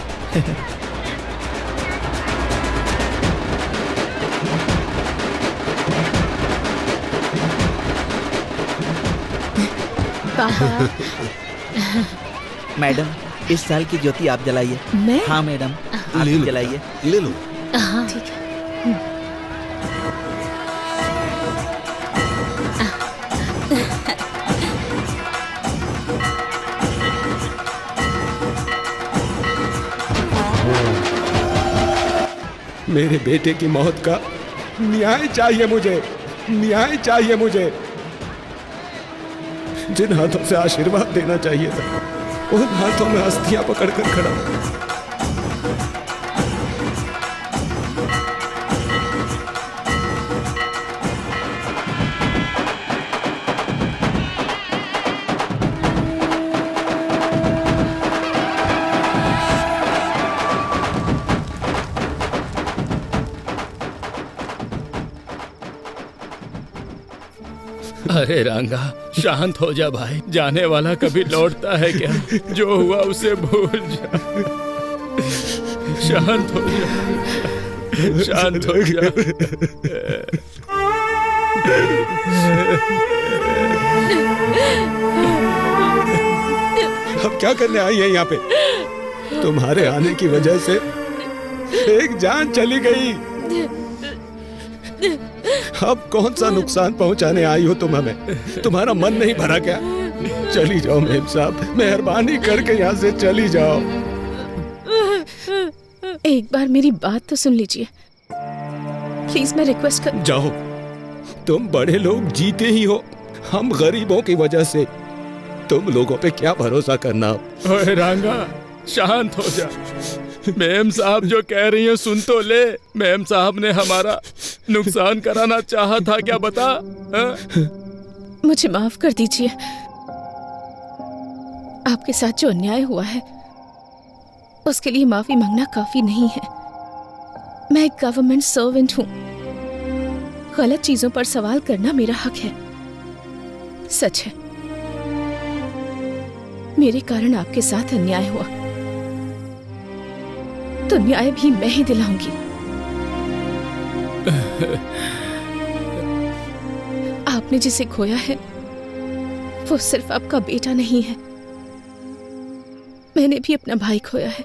मैडम, इस साल की ज्योति आप जलाइए। मैं? हाँ मैडम, आप जलाइए। ले लो। हाँ ठीक है। मेरे बेटे की मौत का न्याय चाहिए मुझे, न्याय चाहिए मुझे। जिन हाथों से आशीर्वाद देना चाहिए था उन हाथों में अस्थियां पकड़कर खड़ा हूं। अरे रंगा, शांत हो जा भाई। जाने वाला कभी लौटता है क्या? जो हुआ उसे भूल जा। शांत हो जा, शांत हो जा। अब क्या करने आई है यहाँ पे? तुम्हारे आने की वजह से एक जान चली गई। अब कौन सा नुकसान पहुंचाने आई हो तुम हमें? तुम्हारा मन नहीं भरा क्या? चली जाओ मेम साहब, मेहरबानी करके यहाँ से चली जाओ। एक बार मेरी बात तो सुन लीजिए प्लीज, मैं रिक्वेस्ट कर। जाओ, तुम बड़े लोग जीते ही हो, हम गरीबों की वजह से। तुम लोगों पे क्या भरोसा करना। ओए रंगा, शांत हो जा। मेम साहब जो कह रही है सुन तो ले। मेम साहब ने हमारा नुकसान कराना चाहा था क्या, बता? मुझे माफ कर दीजिए। आपके साथ जो अन्याय हुआ है उसके लिए माफी मांगना काफी नहीं है। मैं एक गवर्नमेंट सर्वेंट हूँ। गलत चीजों पर सवाल करना मेरा हक है। सच है, मेरे कारण आपके साथ अन्याय हुआ, तो न्याय भी मैं ही दिलाऊंगी। आपने जिसे खोया है वो सिर्फ आपका बेटा नहीं है, मैंने भी अपना भाई खोया है।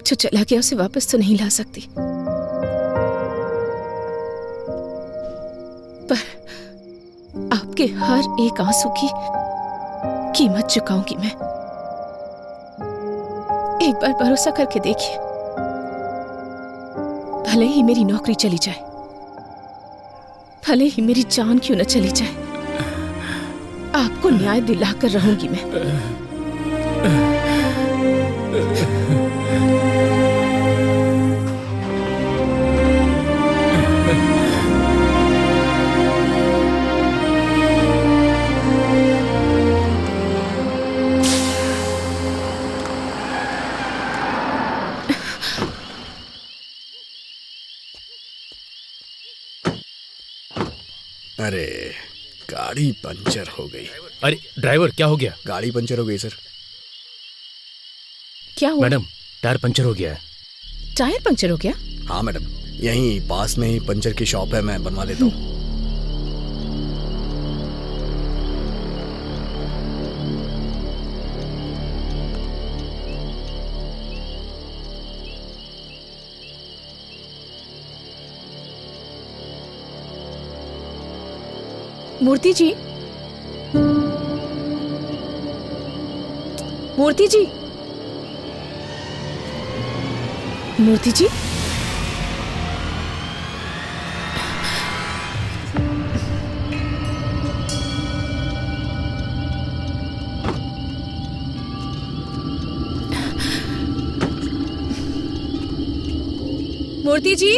जो चला गया उसे वापस तो नहीं ला सकती, पर आपके हर एक आंसू की कीमत चुकाऊंगी मैं। एक बार भरोसा करके देखिए, भले ही मेरी नौकरी चली जाए, भले ही मेरी जान क्यों न चली जाए, आपको न्याय दिलाकर रहूंगी मैं। अरे गाड़ी पंचर हो गई। अरे ड्राइवर, क्या हो गया? गाड़ी पंचर हो गई सर। क्या हुआ? मैडम, टायर पंचर हो गया है। टायर पंचर हो गया? हाँ मैडम, यहीं पास में ही पंचर की शॉप है, मैं बनवा देता हूँ। मूर्ति जी, मूर्ति जी, मूर्ति जी, मूर्ति जी,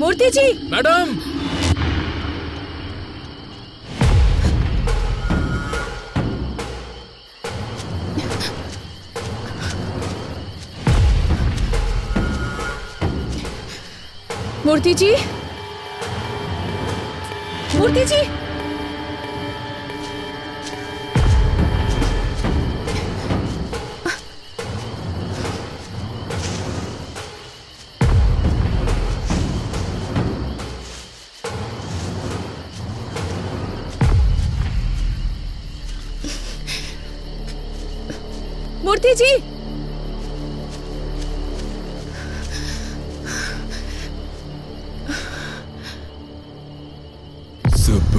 मूर्ति जी। मैडम, मूर्ति जी, मूर्ति जी, मूर्ति जी, सब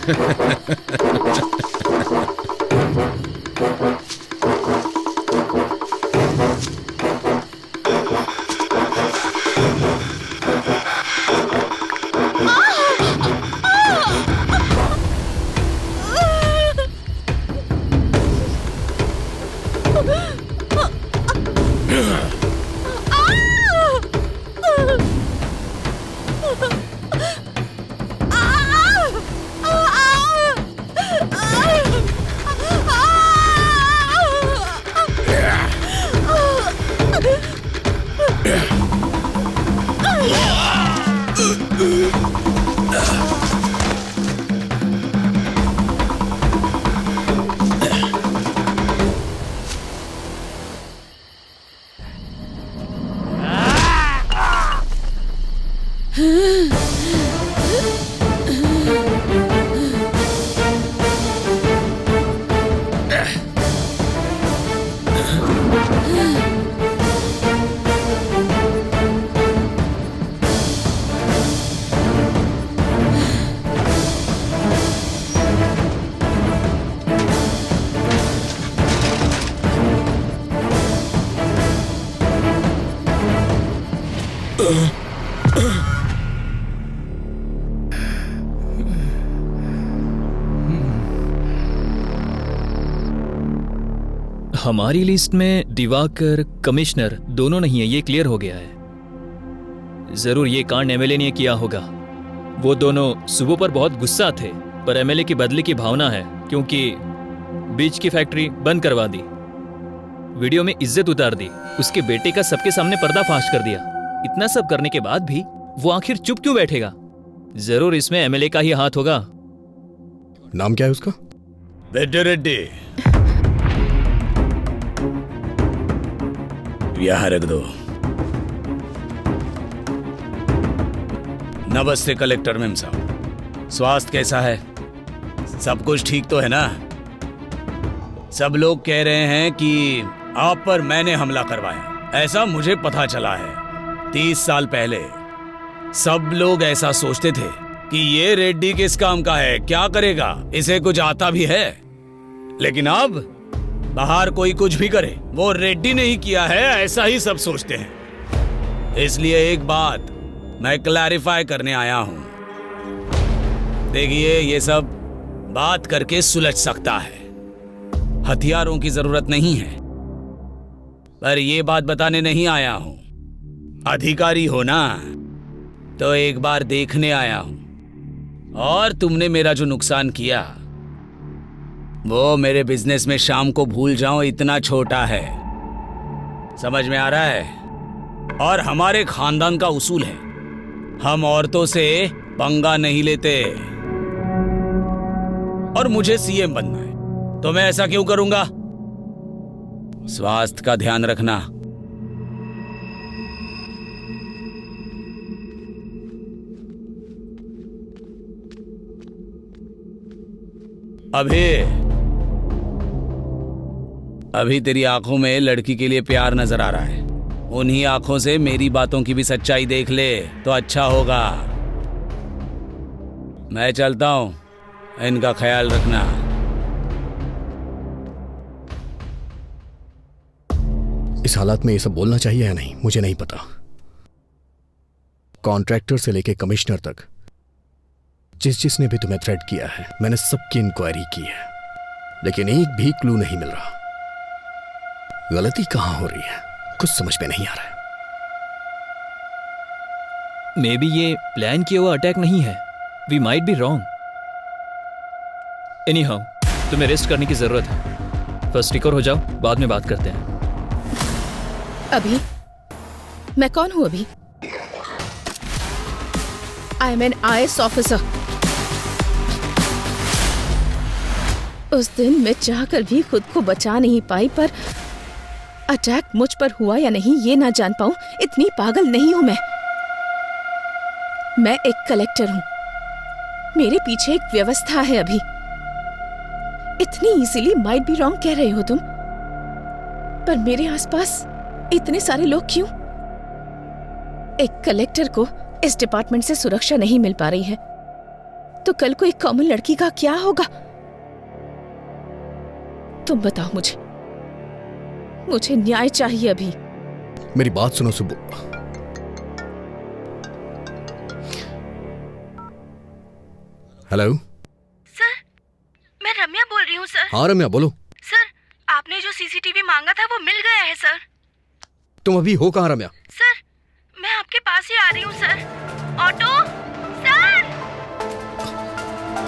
Ha ha ha. हमारी लिस्ट में दिवाकर, कमिश्नर दोनों नहीं है, ये क्लियर हो गया है। जरूर ये कांड एमएलए ने किया होगा। वो दोनों सुबह पर बहुत गुस्सा थे, पर एमएलए की बदले की भावना है, क्योंकि बीच की फैक्ट्री बंद करवा दी, वीडियो में इज्जत उतार दी, उसके बेटे का सबके सामने पर्दाफाश कर दिया। इतना सब करने के बाद भी वो आखिर चुप क्यों बैठेगा? जरूर इसमें एमएलए का ही हाथ होगा। नाम क्या है उसका? बेटे रेड्डी, यहाँ रख दो। नमस्ते कलेक्टर मैम साहब, स्वास्थ्य कैसा है? सब कुछ ठीक तो है ना? सब लोग कह रहे हैं कि आप पर मैंने हमला करवाया, ऐसा मुझे पता चला है। 30 साल पहले सब लोग ऐसा सोचते थे कि ये रेड्डी किस काम का है, क्या करेगा, इसे कुछ आता भी है। लेकिन अब बाहर कोई कुछ भी करे, वो रेड्डी ने ही किया है, ऐसा ही सब सोचते हैं। इसलिए एक बात मैं क्लैरिफाई करने आया हूं। देखिए, ये सब बात करके सुलझ सकता है, हथियारों की जरूरत नहीं है। पर ये बात बताने नहीं आया हूं। अधिकारी हो ना, तो एक बार देखने आया हूं। और तुमने मेरा जो नुकसान किया, वो मेरे बिजनेस में शाम को भूल जाओ इतना छोटा है। समझ में आ रहा है? और हमारे खानदान का उसूल है, हम औरतों से पंगा नहीं लेते। और मुझे सीएम बनना है, तो मैं ऐसा क्यों करूंगा? स्वास्थ्य का ध्यान रखना। अभी तेरी आंखों में लड़की के लिए प्यार नजर आ रहा है। उन्हीं आंखों से मेरी बातों की भी सच्चाई देख ले तो अच्छा होगा। मैं चलता हूं, इनका ख्याल रखना। इस हालात में ये सब बोलना चाहिए या नहीं, मुझे नहीं पता। कॉन्ट्रैक्टर से लेके कमिश्नर तक जिसने भी तुम्हें थ्रेट किया है, मैंने सबकी इंक्वायरी की है, लेकिन एक भी क्लू नहीं मिल रहा। गलती कहां हो रही है, कुछ समझ में नहीं आ रहा है। मे बी ये प्लान किया हुआ अटैक नहीं है। We might be wrong. Anyhow, तुम्हें रेस्ट करने की जरूरत है। फर्स्ट रिकवर हो जाओ, बाद में बात करते हैं। अभी मैं कौन हूं? अभी I am an IAS officer. उस दिन मैं चाहकर भी खुद को बचा नहीं पाई, पर अटैक मुझ पर हुआ या नहीं ये ना जान पाऊं, इतनी पागल नहीं हूं मैं। मैं एक कलेक्टर हूं, मेरे पीछे एक व्यवस्था है। अभी इतनी इजीली माइट बी रॉन्ग कह रहे हो तुम, पर मेरे आसपास इतने सारे लोग क्यों? एक कलेक्टर को इस डिपार्टमेंट से सुरक्षा नहीं मिल पा रही है, तो कल को एक कॉमन लड़की का क्या होगा? तुम बताओ मुझे न्याय चाहिए। अभी मेरी बात सुनो सुब्बू। हेलो सर, मैं रम्या बोल रही हूँ सर। हाँ रम्या, बोलो। सर, आपने जो सीसीटीवी मांगा था वो मिल गया है सर। तुम अभी हो कहाँ रम्या? सर, मैं आपके पास ही आ रही हूँ sir. Auto sir.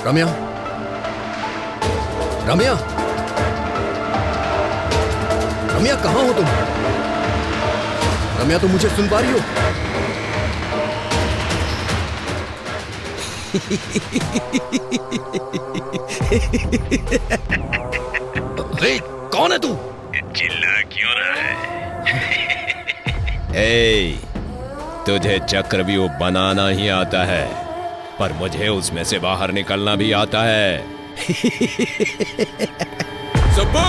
Ramya, Ramya, Ramya कहाँ हो तुम? रम्या, तुम मुझे सुन पा रही हो? अरे कौन है तू? चिल्ला क्यों रहा है? ए, तुझे चक्रव्यूह बनाना ही आता है, पर मुझे उसमें से बाहर निकलना भी आता है। सुब्बू,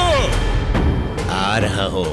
आ रहा हूं।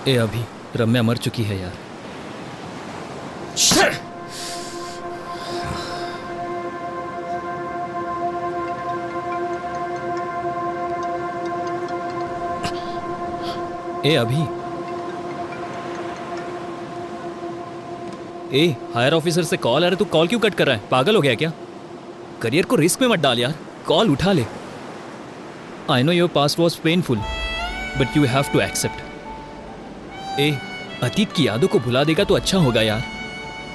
ए अभी रम्या मर चुकी है यार। ए अभी, ए हायर ऑफिसर से कॉल आ रहा है, तू कॉल क्यों कट कर रहा है? पागल हो गया क्या? करियर को रिस्क में मत डाल यार, कॉल उठा ले। I know your past was painful but you have to accept. ए अतीत की यादों को भुला देगा तो अच्छा होगा यार।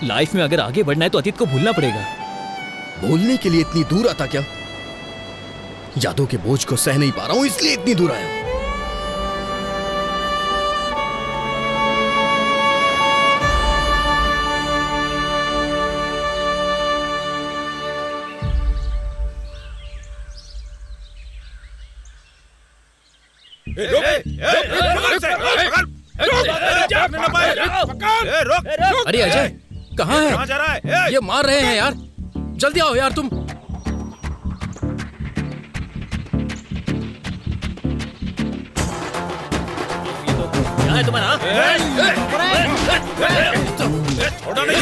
लाइफ में अगर आगे बढ़ना है तो अतीत को भूलना पड़ेगा। बोलने के लिए इतनी दूर आता क्या? यादों के बोझ को सह नहीं पा रहा हूं इसलिए इतनी दूर आया हूं। अरे अजय कहाँ है? कहाँ जा रहा है? ये मार रहे हैं यार, जल्दी आओ यार तुम। क्या है तुम्हारा? छोड़ो नहीं।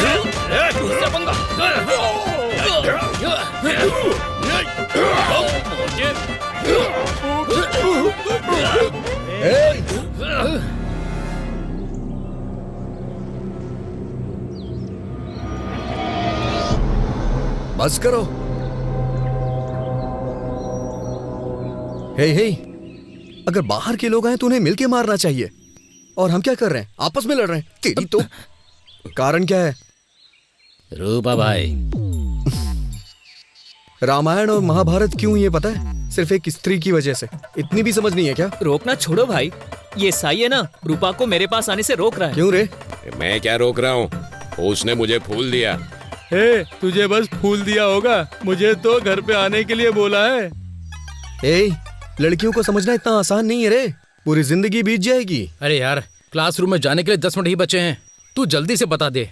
बस करो। हे हे, अगर बाहर के लोग आए तो उन्हें मिलके मारना चाहिए। और हम क्या कर रहे हैं? आपस में लड़ रहे हैं। तेरी तो कारण क्या है? रूपा भाई, रामायण और महाभारत क्यों ये पता है? सिर्फ एक स्त्री की वजह से। इतनी भी समझ नहीं है क्या? रोकना छोड़ो भाई, ये साई है ना, रूपा को मेरे पास आने से रोक रहा है। क्यों रे? मैं क्या रोक रहा हूँ, उसने मुझे फूल दिया। हे, तुझे बस फूल दिया होगा, मुझे तो घर पे आने के लिए बोला है। ए, लड़कियों को समझना इतना आसान नहीं है रे, पूरी जिंदगी बीत जाएगी। अरे यार, क्लासरूम में जाने के लिए 10 मिनट ही बचे हैं, तू जल्दी से बता दे।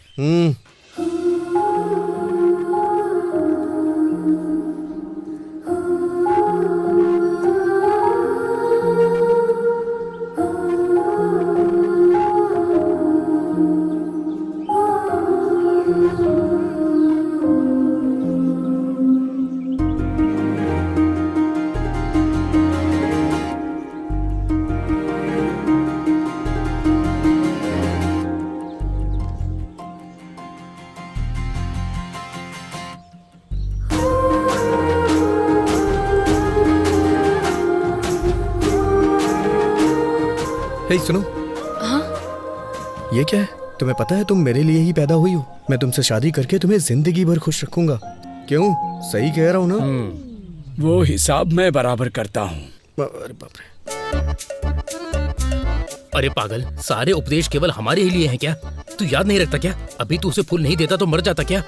हे सुनो। हाँ? ये क्या है? तुम्हें पता है तुम मेरे लिए ही पैदा हुई हो। मैं तुमसे शादी करके तुम्हें जिंदगी भर खुश रखूंगा। क्यों? सही कह रहा हूँ ना? वो हिसाब मैं बराबर करता हूँ। अरे बाप रे। अरे पागल, सारे उपदेश केवल हमारे ही लिए हैं क्या? तू याद नहीं रखता क्या? अभी तू उसे फूल नहीं देता तो मर जाता क्या?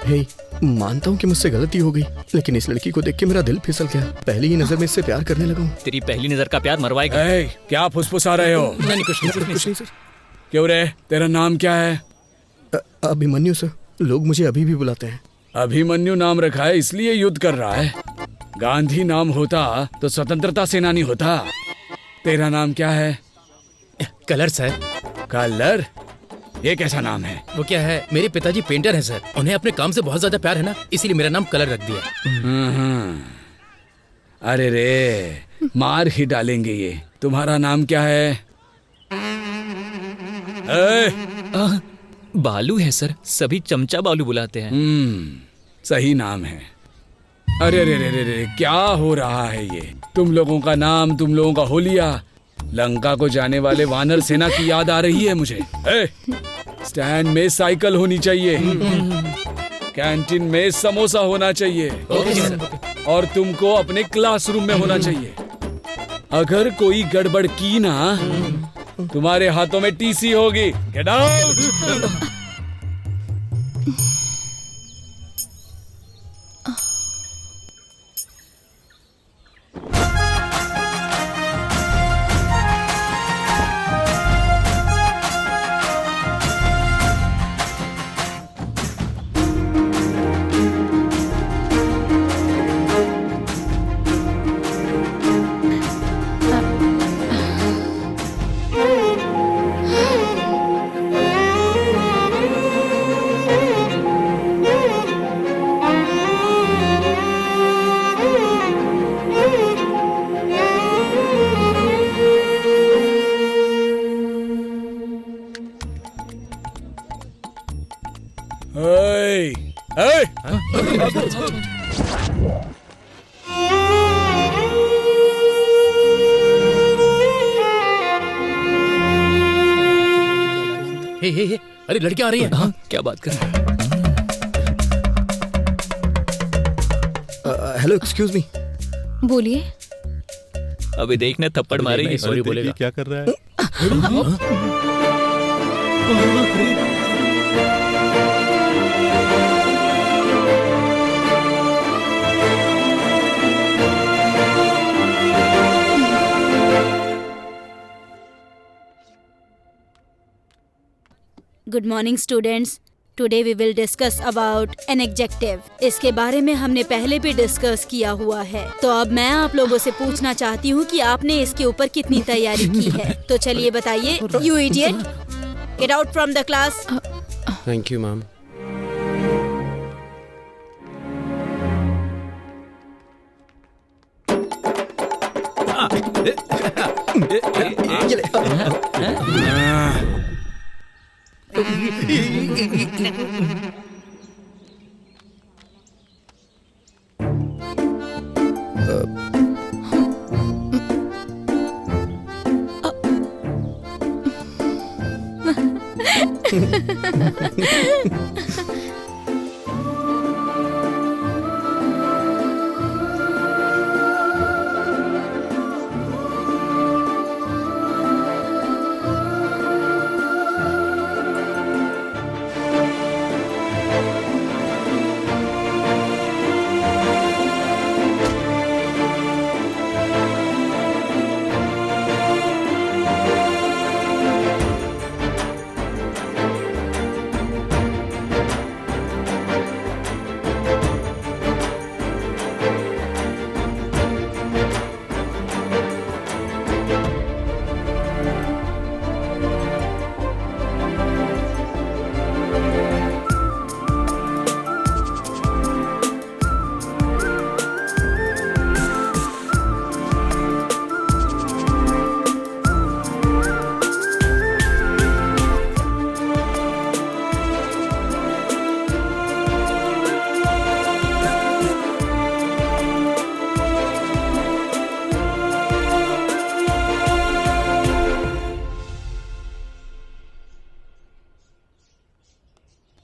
हे, मानता हूँ कि मुझसे गलती हो गई, लेकिन इस लड़की को देख के मेरा दिल फिसल गया। पहली ही नजर में इससे प्यार करने लगा हूँ। तेरी पहली नजर का प्यार मरवाएगा। क्या फुसफुसा रहे हो? नहीं, कुछ नहीं सर। क्यों रे, तेरा नाम क्या है? अभिमन्यु सर, लोग मुझे अभी भी बुलाते हैं। अभिमन्यु नाम रखा है इसलिए युद्ध कर रहा है। गांधी नाम होता तो स्वतंत्रता सेनानी होता। तेरा नाम क्या है? Colour sir. कलर? ये कैसा नाम है? वो क्या है, मेरे पिताजी पेंटर हैं सर, उन्हें अपने काम से बहुत ज्यादा प्यार है ना, इसीलिए मेरा नाम कलर रख दिया। अरे रे, मार ही डालेंगे ये। तुम्हारा नाम क्या है? बालू है सर, सभी चमचा बालू बुलाते हैं। सही नाम है। अरे रे रे रे रे, क्या हो रहा है ये? तुम लोगों का नाम, तुम लोगों का होलिया, लंका को जाने वाले वानर सेना की याद आ रही है मुझे। स्टैंड में साइकिल होनी चाहिए, कैंटीन में समोसा होना चाहिए, और तुमको अपने क्लासरूम में होना चाहिए। अगर कोई गड़बड़ की ना, तुम्हारे हाथों में टीसी होगी। Get out. हे, अरे लड़कियां आ रही हैं। हाँ, क्या बात कर रहे हैं? Hello, excuse me. बोलिए। अभी देखना थप्पड़ मारेगी। सॉरी बोलेगा। क्या कर रहा है? Good morning students. Today we will discuss about an adjective. इसके बारे में हमने पहले भी डिस्कस किया हुआ है, तो अब मैं आप लोगों से पूछना चाहती हूँ कि आपने इसके ऊपर कितनी तैयारी की है। तो चलिए बताइए। You idiot, get out from the class. Thank you ma'am.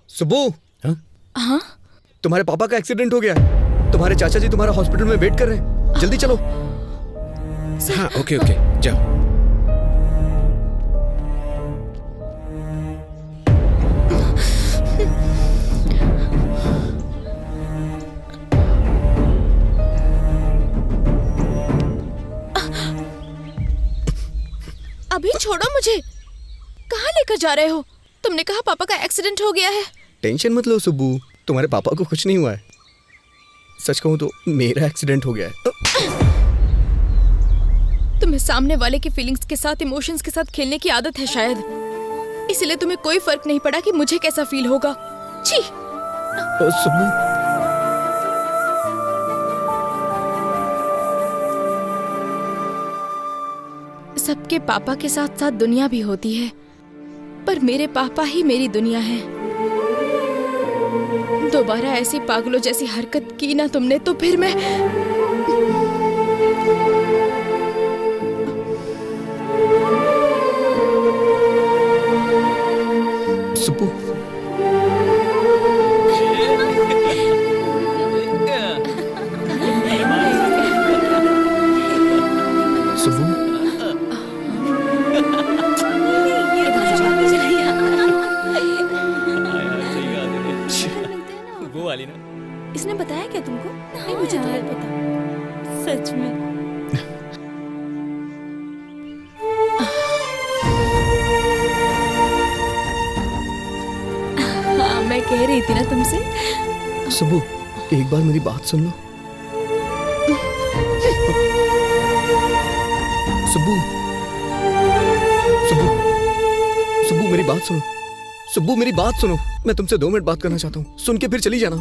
Subbu. हाँ? तुम्हारे पापा का एक्सीडेंट हो गया है। तुम्हारे चाचा जी तुम्हारा हॉस्पिटल में वेट कर रहे हैं। जल्दी चलो। हाँ, ओके ओके, जाओ। अभी छोड़ो मुझे। कहाँ लेकर जा रहे हो? तुमने कहा पापा का एक्सीडेंट हो गया है। टेंशन मत लो सुब्बू, तुम्हारे पापा को कुछ नहीं हुआ है। सच कहूं तो मेरा एक्सीडेंट हो गया है। तुम्हें सामने वाले की फीलिंग्स के साथ, इमोशंस के साथ खेलने की आदत है शायद, इसलिए तुम्हें कोई फर्क नहीं पड़ा कि मुझे कैसा फील होगा। छी। सुब्बू। सबके पापा के साथ साथ दुनिया भी होती है, पर मेरे पापा ही मेरी दुनिया है। दोबारा ऐसी पागलों जैसी हरकत की ना तुमने तो फिर मैं सुब्बू। सुब्बू। वो वाली ना। इसने बताया क्या तुमको? नहीं, मुझे तो नहीं पता। सच में। हाँ, मैं कह रही थी ना तुमसे। सुब्बू, एक बार मेरी बात सुन लो। सुब्बू। सुब्बू। सुब्बू, मेरी बात सुनो। सुब्बू, मेरी बात सुनो। मैं तुमसे 2 मिनट बात करना चाहता हूँ। सुन के फिर चली जाना।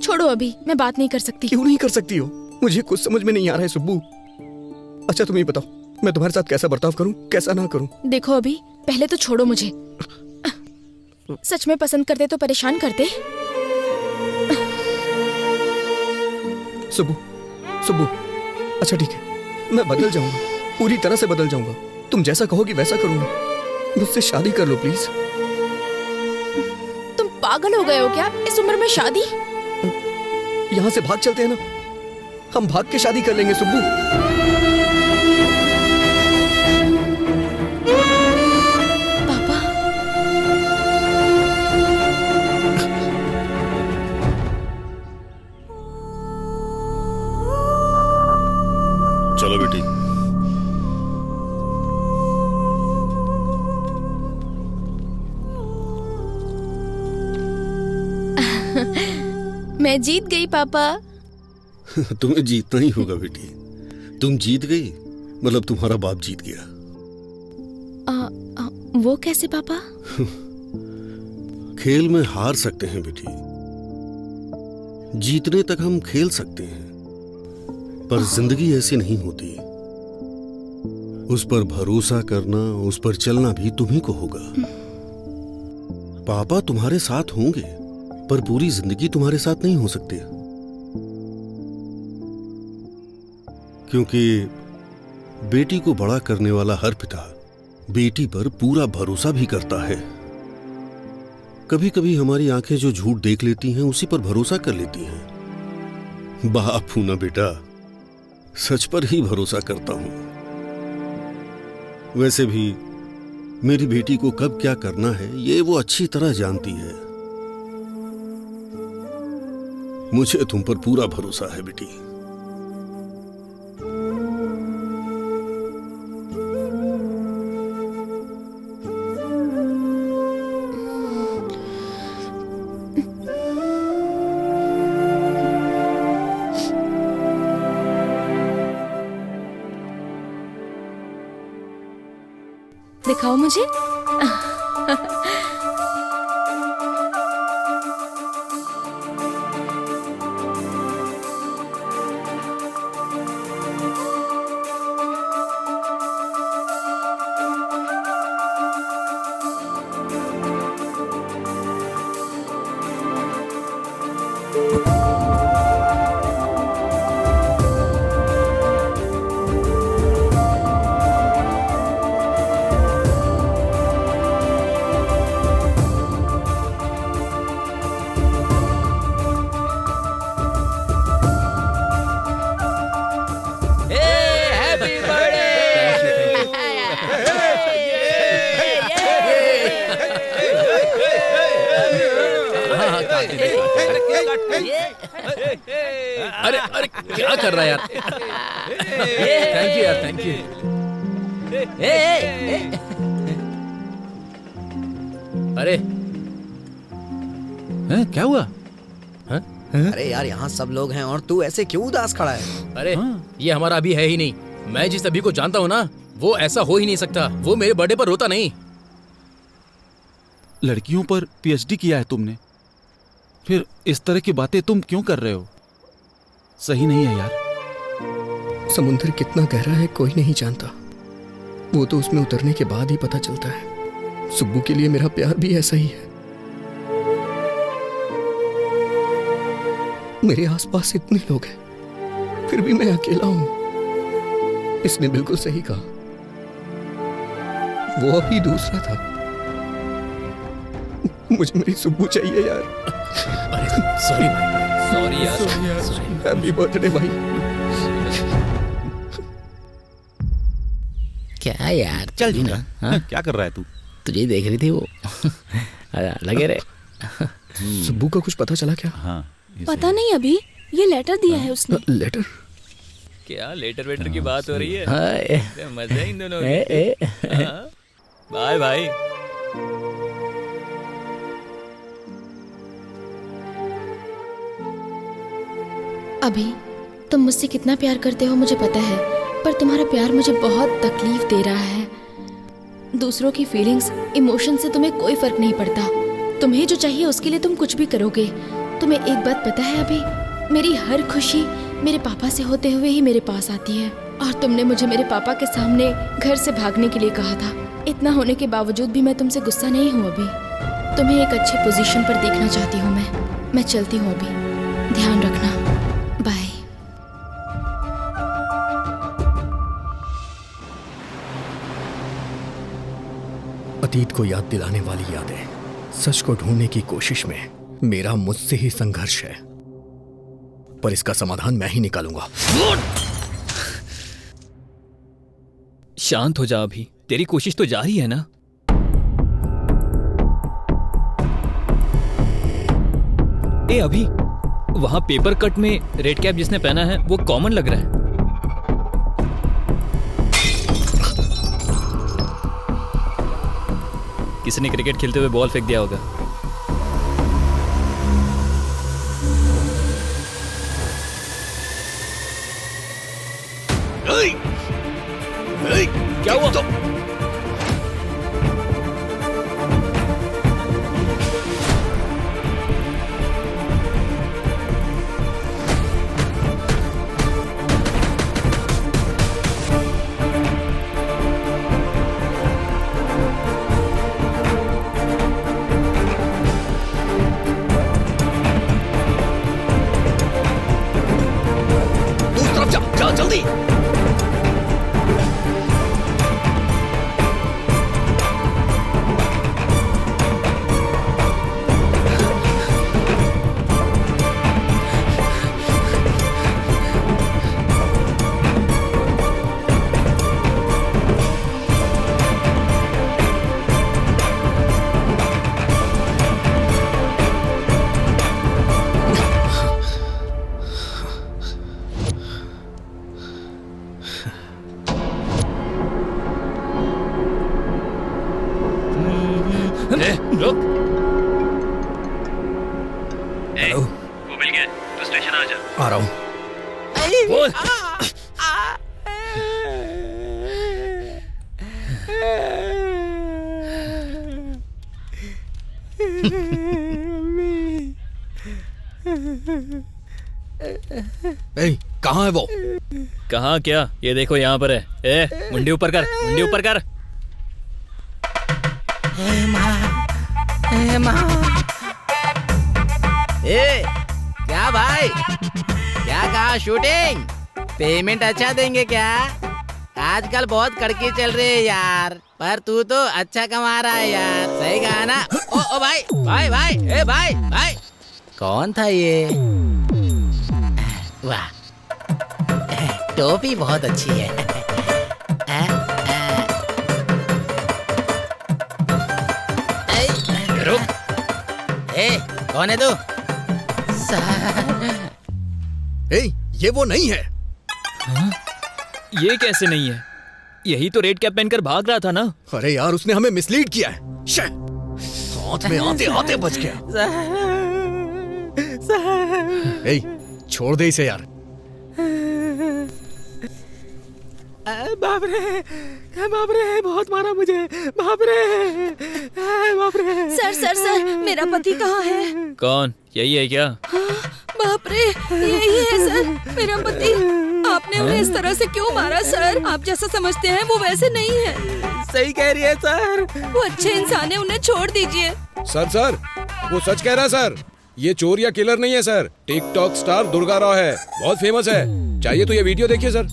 छोड़ो, अभी मैं बात नहीं कर सकती। क्यों नहीं कर सकती हो? मुझे कुछ समझ में नहीं आ रहा है सुब्बू। अच्छा तुम ये बताओ, मैं तुम्हारे साथ कैसा बर्ताव करूं, कैसा ना करूं? देखो अभी, पहले तो छोड़ो मुझे। सच में पसंद करते तो परेशान करते। सुब्बू, सुब्बू, अच्छा ठीक है, मैं बदल जाऊंगा, पूरी तरह से बदल जाऊंगा। तुम जैसा कहोगी वैसा करूंगा। मुझसे शादी कर लो प्लीज। तुम पागल हो गए हो क्या? इस उम्र में शादी? यहाँ से भाग चलते हैं ना, हम भाग के शादी कर लेंगे सुब्बू। पापा, चलो बेटी। मैं जीत गई पापा। तुम्हें जीतना ही होगा बेटी। तुम जीत गई मतलब तुम्हारा बाप जीत गया। वो कैसे पापा? खेल में हार सकते हैं बेटी, जीतने तक हम खेल सकते हैं, पर जिंदगी ऐसी नहीं होती। उस पर भरोसा करना, उस पर चलना भी तुम्ही को होगा। पापा तुम्हारे साथ होंगे, पर पूरी जिंदगी तुम्हारे साथ नहीं हो सकती, क्योंकि बेटी को बड़ा करने वाला हर पिता बेटी पर पूरा भरोसा भी करता है। कभी कभी हमारी आंखें जो झूठ देख लेती हैं उसी पर भरोसा कर लेती हैं। बाप हूं ना बेटा, सच पर ही भरोसा करता हूं। वैसे भी मेरी बेटी को कब क्या करना है ये वो अच्छी तरह जानती है। मुझे तुम पर पूरा भरोसा है बेटी। दिखाओ मुझे। अरे अरे क्या कर रहा है यार? थैंक यू यार, थैंक यू। अरे क्या हुआ? अरे यार यहाँ सब लोग हैं और तू ऐसे क्यों उदास खड़ा है? अरे ये हमारा अभी है ही नहीं। मैं जिस अभी को जानता हूँ ना, वो ऐसा हो ही नहीं सकता। वो मेरे बर्थडे पर रोता नहीं। लड़कियों पर पीएचडी किया है तुमने, फिर इस तरह की बातें तुम क्यों कर रहे हो? सही नहीं है यार। समुद्र कितना गहरा है कोई नहीं जानता, वो तो उसमें उतरने के बाद ही पता चलता है। सुब्बू के लिए मेरा प्यार भी ऐसा ही है। मेरे आसपास इतने लोग हैं, फिर भी मैं अकेला हूं। इसने बिल्कुल सही कहा, वो अभी दूसरा था। मुझे मेरी सुब्बू चाहिए यार। सॉरी भाई, सॉरी यार, हैप्पी बर्थडे भाई। क्या यार, चल जी ना। हाँ? क्या कर रहा है तू? तुझे देख रही थी वो। लगे रे। सुब्बू का कुछ पता चला क्या? हाँ, पता नहीं, अभी ये लेटर दिया है उसने। लेटर? क्या लेटर वेटर की बात हो रही है? हाँ, मजा है इन दोनों की। बाय भाई। अभी तुम मुझसे कितना प्यार करते हो मुझे पता है, पर तुम्हारा प्यार मुझे बहुत तकलीफ दे रहा है। दूसरों की फीलिंग्स, इमोशन से तुम्हें कोई फर्क नहीं पड़ता। तुम्हें जो चाहिए उसके लिए तुम कुछ भी करोगे। तुम्हें एक बात पता है अभी, मेरी हर खुशी मेरे पापा से होते हुए ही मेरे पास आती है। और तुमने मुझे मेरे पापा के सामने घर से भागने के लिए कहा था। इतना होने के बावजूद भी मैं तुमसे गुस्सा नहीं हूँ अभी। तुम्हें एक अच्छी पोजीशन पर देखना चाहती हूँ मैं चलती हूँ अभी। ध्यान रखना। बाय। अतीत को याद दिलाने वाली यादें, सच को ढूंढने की कोशिश में मेरा मुझसे ही संघर्ष है, पर इसका समाधान मैं ही निकालूंगा। शांत हो जा अभी, तेरी कोशिश तो जारी है ना। ए अभी, वहां पेपर कट में रेड कैप जिसने पहना है वो कॉमन लग रहा है। किसी ने क्रिकेट खेलते हुए बॉल फेंक दिया होगा। क्या हुआ? दूसरी तरफ जा जल्दी। रुक। हेलो, वो मिल गया, तू स्टेशन आ जा। आ रहा हूँ। बोल। कहाँ है वो? कहाँ क्या? ये देखो यहाँ पर है। ए, मुंडी ऊपर कर, मुंडी ऊपर कर। ए, क्या भाई, क्या कहा शूटिंग? पेमेंट अच्छा देंगे क्या? आजकल बहुत कड़की चल रही है यार, पर तू तो अच्छा कमा रहा है यार। सही कहा ना? ओ भाई भाई भाई, ए भाई भाई, कौन था ये? वाह, टोपी बहुत अच्छी है। रुक। ए, कौन है तू? ये वो नहीं है। हाँ? ये कैसे नहीं है? यही तो रेड कैप पहनकर भाग रहा था ना। अरे यार, उसने हमें मिसलीड किया है। हाथ में आते आते बच गया। छोड़ दे इसे यार। बाप रे, बहुत मारा मुझे। बाप रे। सर, मेरा पति कहाँ है? कौन? यही है क्या? बाप रे, यही है सर, मेरा पति। आपने उन्हें इस तरह से क्यों मारा सर? आप जैसा समझते हैं वो वैसे नहीं है। सही कह रही है सर। वो अच्छे इंसान है, उन्हें छोड़ दीजिए। सर, वो सच कह रहा है सर। ये चोर या किलर नहीं है sir, TikTok star Durga Rao है, बहुत फेमस है। चाहिए तो ये वीडियो देखिए सर।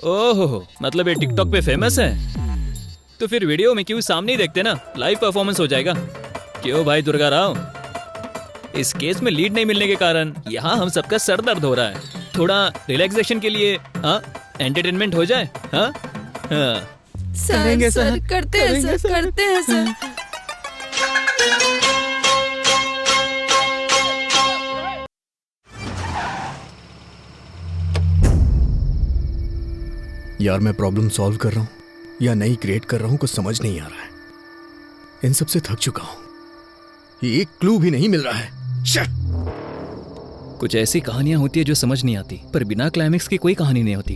ओहो, मतलब ये टिकटॉक पे फेमस है? तो फिर वीडियो में क्यों सामने ही देखते ना, लाइव परफॉर्मेंस हो जाएगा। क्यों भाई दुर्गा राव, इस केस में लीड नहीं मिलने के कारण यहाँ हम सबका सर दर्द हो रहा है। थोड़ा रिलैक्सेशन के लिए एंटरटेनमेंट हो जाए। सर, करते हैं सर। यार, मैं प्रॉब्लम सॉल्व कर रहा हूँ या नई क्रिएट कर रहा हूँ, कुछ समझ नहीं आ रहा है। इन सब से थक चुका हूँ। एक क्लू भी नहीं मिल रहा है। कुछ ऐसी कहानियां होती है जो समझ नहीं आती, पर बिना क्लाइमेक्स की कोई कहानी नहीं होती।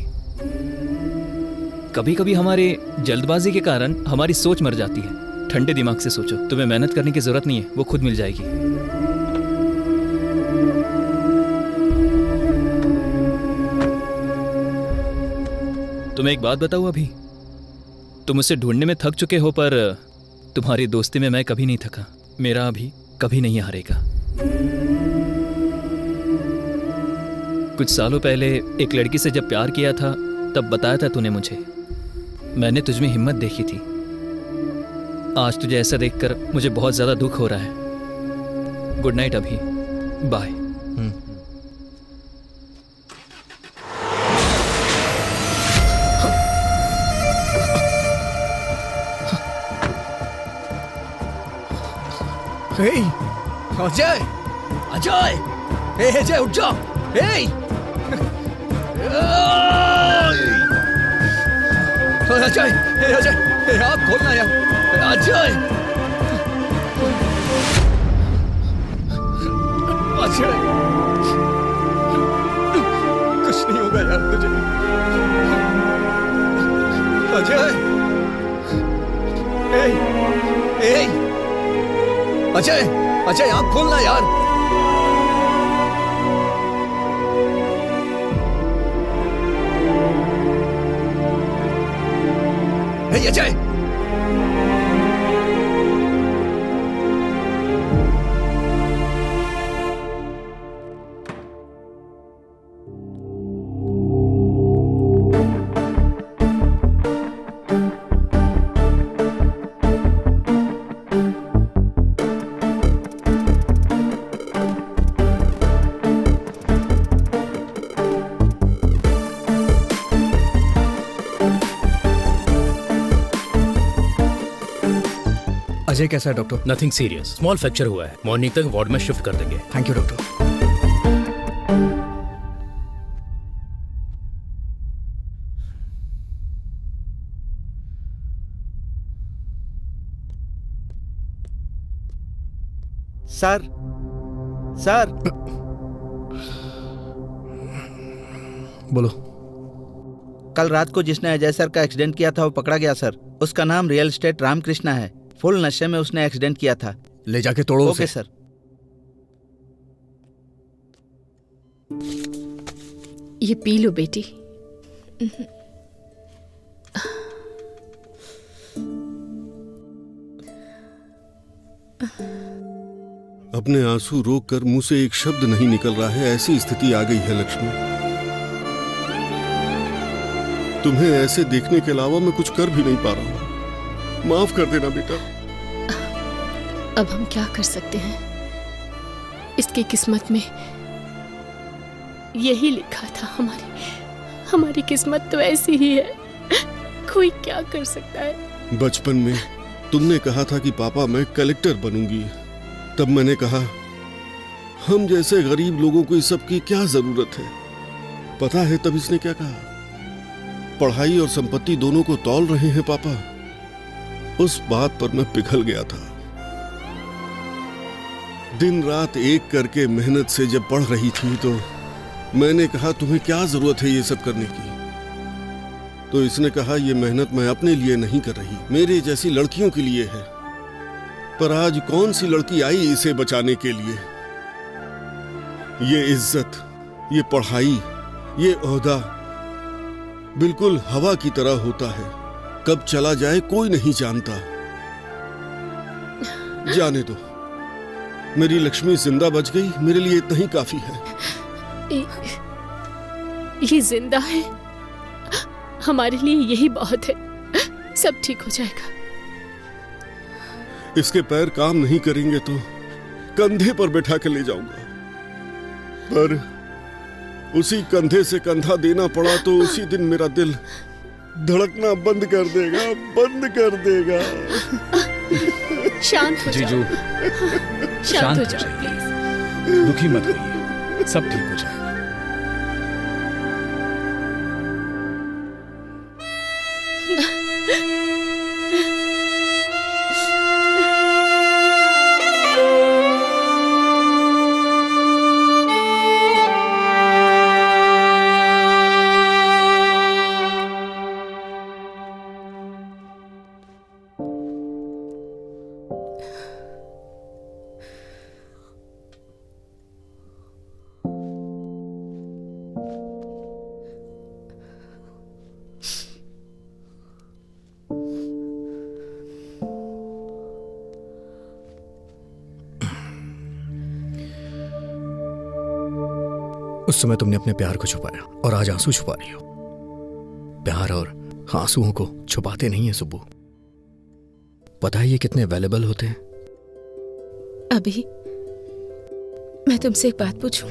कभी कभी हमारे जल्दबाजी के कारण हमारी सोच मर जाती है। ठंडे दिमाग से सोचो, तुम्हें मेहनत करने की जरूरत नहीं है, वो खुद मिल जाएगी। तुम्हें एक बात बताऊं अभी, तुम उसे ढूंढने में थक चुके हो, पर तुम्हारी दोस्ती में मैं कभी नहीं थका। मेरा अभी कभी नहीं हारेगा। कुछ सालों पहले एक लड़की से जब प्यार किया था तब बताया था तूने मुझे। मैंने तुझमें हिम्मत देखी थी। आज तुझे ऐसा देखकर मुझे बहुत ज्यादा दुख हो रहा है। गुड नाइट अभी, बाय। अजय, अजय, अजय उठ जाओ। अजय, अजय, आप खोलना यार। अजय, अजय, कुछ नहीं होगा यार तुझे। अजय, अजय, अजय, आप खोलना यार। अजय, अजय कैसा है doctor? Nothing serious, small fracture हुआ है। मॉर्निंग तक वार्ड में शिफ्ट कर देंगे। Thank you doctor. Sir, sir, बोलो। कल रात को जिसने अजय सर का एक्सीडेंट किया था वो पकड़ा गया सर। उसका नाम रियल एस्टेट रामकृष्णा है। फुल नशे में उसने एक्सीडेंट किया था। ले जाके तोड़ो ओके सर। ये पी लो बेटी। अपने आंसू रोक कर मुंह से एक शब्द नहीं निकल रहा है, ऐसी स्थिति आ गई है लक्ष्मी। तुम्हें ऐसे देखने के अलावा मैं कुछ कर भी नहीं पा रहा हूं। माफ कर देना बेटा। अब हम क्या कर सकते हैं? इसकी किस्मत में यही लिखा था। हमारी किस्मत तो ऐसी ही है। कोई क्या कर सकता है? बचपन में तुमने कहा था कि पापा मैं कलेक्टर बनूंगी। तब मैंने कहा हम जैसे गरीब लोगों को इस सब की क्या जरूरत है। पता है तब इसने क्या कहा? पढ़ाई और संपत्ति दोनों को तौल रहे हैं पापा। उस बात पर मैं पिघल गया था। दिन रात एक करके मेहनत से जब पढ़ रही थी तो मैंने कहा तुम्हें क्या जरूरत है ये सब करने की। तो इसने कहा ये मेहनत मैं अपने लिए नहीं कर रही, मेरे जैसी लड़कियों के लिए है। पर आज कौन सी लड़की आई इसे बचाने के लिए? ये इज्जत, ये पढ़ाई, ये ओहदा बिल्कुल हवा की तरह होता है। कब चला जाए कोई नहीं जानता। जाने दो, मेरी लक्ष्मी जिंदा बच गई, मेरे लिए इतना ही काफी है। ये जिंदा है, हमारे लिए यही बहुत है। सब ठीक हो जाएगा। इसके पैर काम नहीं करेंगे तो कंधे पर बैठा कर ले जाऊंगा। पर उसी कंधे से कंधा देना पड़ा तो उसी दिन मेरा दिल धड़कना बंद कर देगा, बंद कर देगा। शांत हो जाओ। जीजू, शांत हो जाओ प्लीज। दुखी मत होइए, सब ठीक हो जाएगा। उस समय तुमने अपने प्यार को छुपाया और आज आंसू छुपा रही हो। प्यार और आंसुओं को छुपाते नहीं है सुब्बू। पता है ये कितने वैल्यूएबल होते हैं। अभी मैं तुमसे एक बात पूछूं?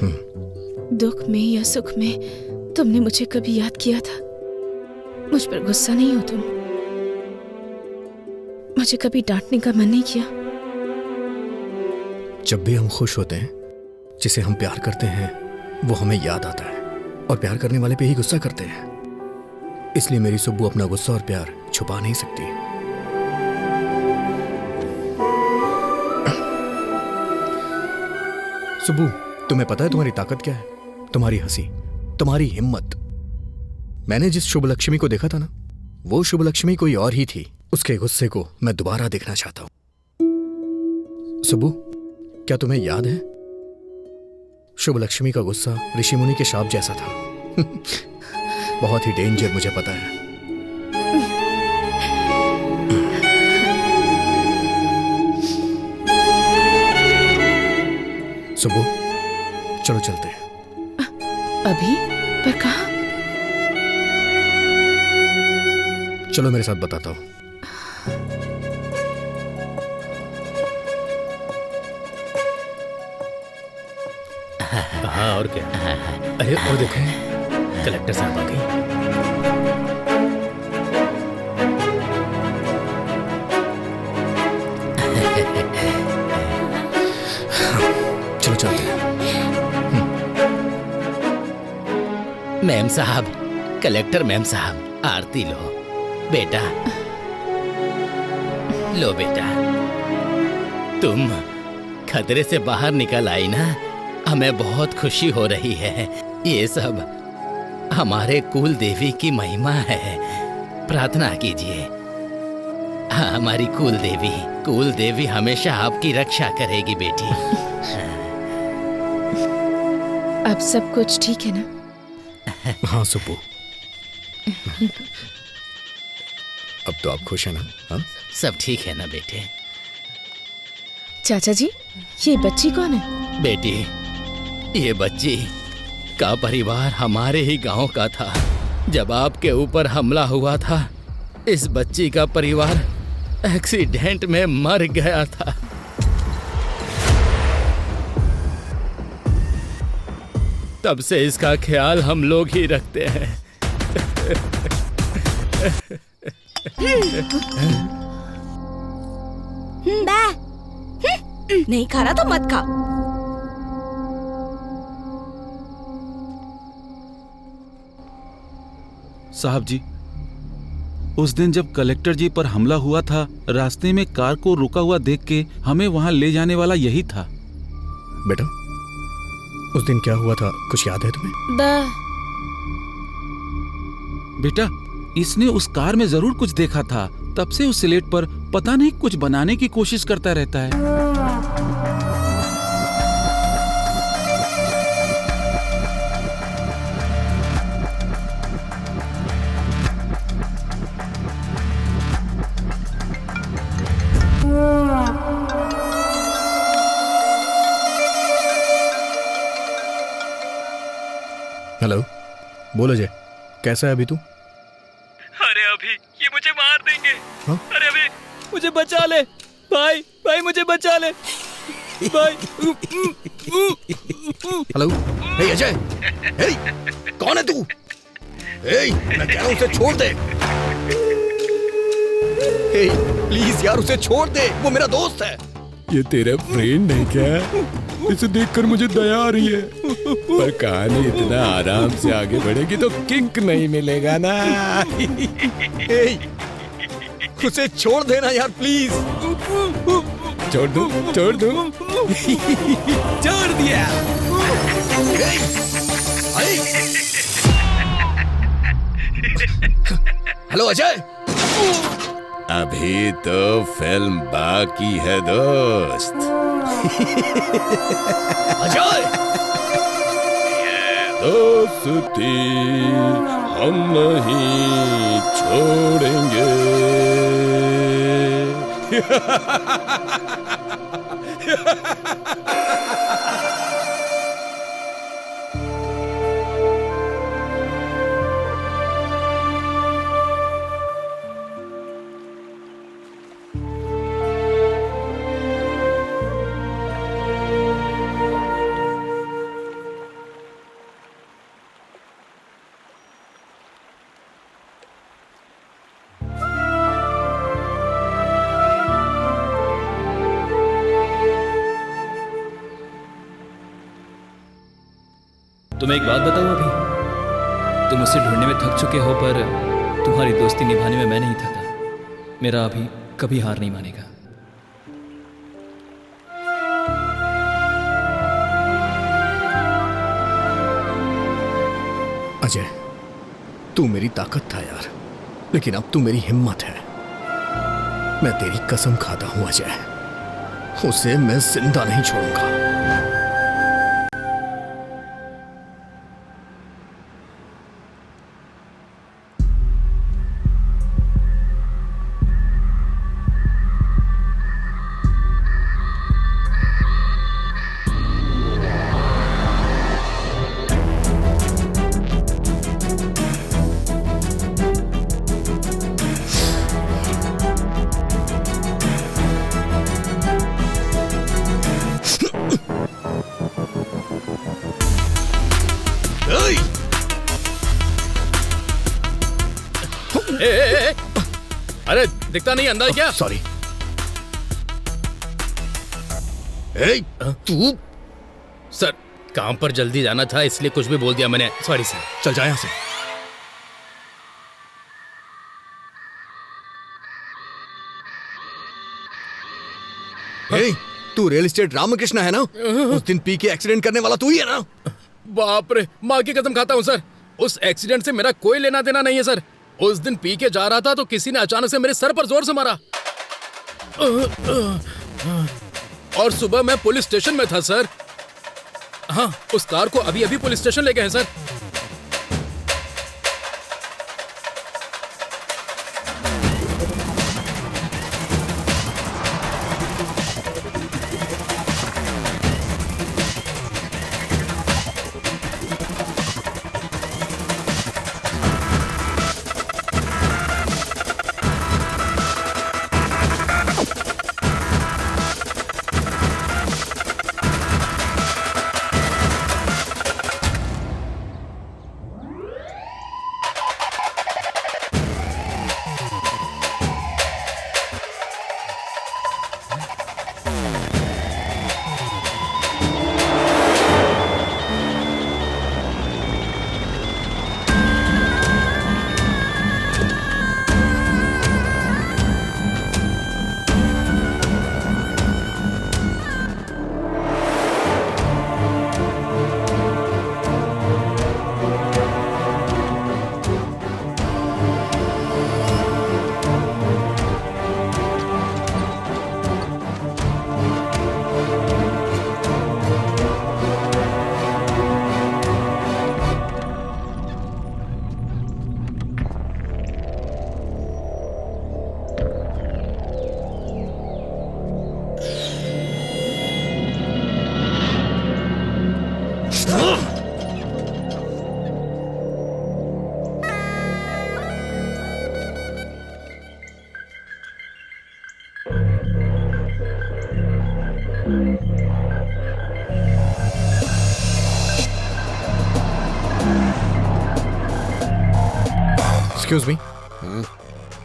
दुख में या सुख में तुमने मुझे कभी याद किया था? मुझ पर गुस्सा नहीं हो तुम? मुझे कभी डांटने का मन नहीं किया? जब भी हम खुश होते हैं, जिसे हम प्यार करते हैं वो हमें याद आता है, और प्यार करने वाले पे ही गुस्सा करते हैं। इसलिए मेरी सुब्बू अपना गुस्सा और प्यार छुपा नहीं सकती। सुब्बू, तुम्हें पता है तुम्हारी ताकत क्या है? तुम्हारी हंसी, तुम्हारी हिम्मत। मैंने जिस शुभ लक्ष्मी को देखा था ना, वो शुभ लक्ष्मी कोई और ही थी। उसके गुस्से को मैं दोबारा देखना चाहता हूं। सुब्बू, क्या तुम्हें याद है शुभ लक्ष्मी का गुस्सा ऋषि मुनि के शाप जैसा था। बहुत ही डेंजर, मुझे पता है। सुब्बू, चलो चलते हैं। अभी? पर कहाँ? चलो मेरे साथ, बताता हूं। हाँ, और क्या? अरे वो देखो, कलेक्टर साहब आ गई। चलो चलते हैं। मैम साहब, कलेक्टर मैम साहब, आरती लो बेटा। लो बेटा, तुम खतरे से बाहर निकल आई ना, हमें बहुत खुशी हो रही है। ये सब हमारे कुल देवी की महिमा है। प्रार्थना कीजिए। हाँ, हमारी कुल देवी हमेशा आपकी रक्षा करेगी बेटी। अब सब कुछ ठीक है ना? हाँ सुब्बू, अब तो आप खुश हैं ना? हाँ? सब ठीक है ना बेटे? चाचा जी, ये बच्ची कौन है? बेटी, ये बच्ची का परिवार हमारे ही गांव का था। जब आपके ऊपर हमला हुआ था, इस बच्ची का परिवार एक्सीडेंट में मर गया था। तब से इसका ख्याल हम लोग ही रखते हैं। नहीं खा रहा तो मत खा। साहब जी, उस दिन जब कलेक्टर जी पर हमला हुआ था, रास्ते में कार को रुका हुआ देख के हमें वहां ले जाने वाला यही था। बेटा, उस दिन क्या हुआ था, कुछ याद है तुम्हें? बेटा, इसने उस कार में जरूर कुछ देखा था। तब से उस स्लेट पर पता नहीं कुछ बनाने की कोशिश करता रहता है। हेलो, बोलो जय, कैसा है अभी तू? अरे अभी ये मुझे मार देंगे। हाँ? अरे अभी मुझे बचा ले भाई, भाई मुझे बचा ले भाई। हेलो, हे अजय, हे, कौन है तू? हे, मैं कह रहा हूं उसे छोड़ दे। हे, प्लीज यार उसे छोड़ दे, वो मेरा दोस्त है। ये तेरा फ्रेंड है क्या? इसे देखकर मुझे दया आ रही है, पर कहानी इतना आराम से आगे बढ़ेगी तो किंक नहीं मिलेगा ना। हे, उसे छोड़ देना यार प्लीज। छोड़ दूं? छोड़ दूं? छोड़ दिया। हेलो अजय। अभी तो फिल्म बाकी है दोस्त। अजय, दोस्ती हम नहीं छोड़ेंगे। तुम्हें एक बात बताऊं अभी, तुम उसे ढूंढने में थक चुके हो, पर तुम्हारी दोस्ती निभाने में मैं नहीं थका। मेरा अभी कभी हार नहीं मानेगा। अजय, तू मेरी ताकत था यार, लेकिन अब तू मेरी हिम्मत है। मैं तेरी कसम खाता हूं अजय, उसे मैं जिंदा नहीं छोड़ूंगा। अरे दिखता नहीं अंदर क्या? सॉरी। तू सर, काम पर जल्दी जाना था इसलिए कुछ भी बोल दिया मैंने। Sorry sir. चल जा यहां से। तू रियल एस्टेट रामकृष्ण है ना? उस दिन पी के एक्सीडेंट करने वाला तू ही है ना? बाप रे, माँ की कसम खाता हूँ सर, उस एक्सीडेंट से मेरा कोई लेना देना नहीं है सर। उस दिन पी के जा रहा था तो किसी ने अचानक से मेरे सर पर जोर से मारा और सुबह मैं पुलिस स्टेशन में था सर। हाँ, उस कार को अभी अभी पुलिस स्टेशन ले गए हैं सर। एक्सक्यूज मी,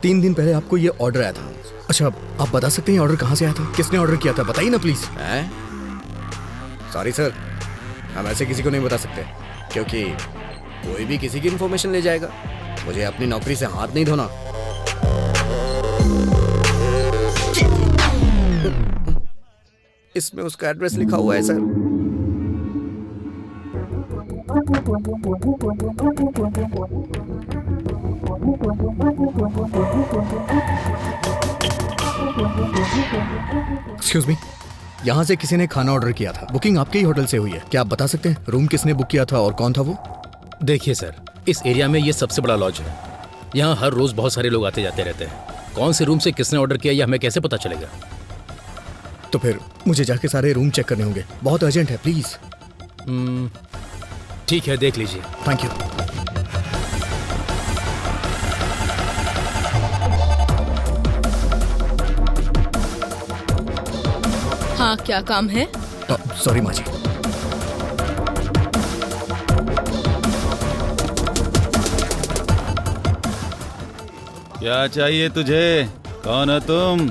3 दिन पहले आपको ये ऑर्डर आया था। अच्छा, आप बता सकते हैं ऑर्डर कहाँ से आया था? किसने ऑर्डर किया था? बताइए ना प्लीज। सॉरी सर, हम ऐसे किसी को नहीं बता सकते क्योंकि कोई भी किसी की इन्फॉर्मेशन ले जाएगा। मुझे अपनी नौकरी से हाथ नहीं धोना। इसमें उसका एड्रेस लिखा हुआ है सर। एक्सक्यूज मी, यहाँ से किसी ने खाना ऑर्डर किया था। बुकिंग आपके ही होटल से हुई है। क्या आप बता सकते हैं रूम किसने बुक किया था और कौन था वो? देखिए सर, इस एरिया में ये सबसे बड़ा लॉज है। यहाँ हर रोज बहुत सारे लोग आते जाते रहते हैं। कौन से रूम से किसने ऑर्डर किया ये हमें कैसे पता चलेगा? तो फिर मुझे जाके सारे रूम चेक करने होंगे। बहुत अर्जेंट है, प्लीज। ठीक है, देख लीजिए। Thank you. हाँ, क्या काम है? सॉरी माँ जी। क्या चाहिए तुझे? कौन हो तुम?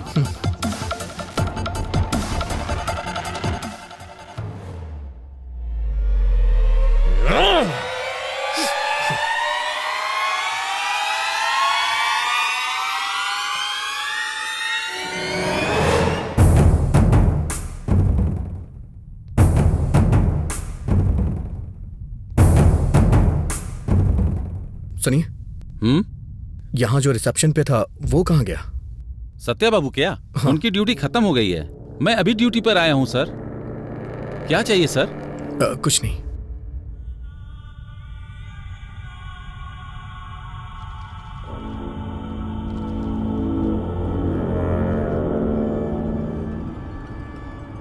सुनिए, यहाँ जो रिसेप्शन पे था वो कहाँ गया? सत्या बाबू क्या? हाँ। उनकी ड्यूटी खत्म हो गई है। मैं अभी ड्यूटी पर आया हूँ सर। क्या चाहिए सर? कुछ नहीं।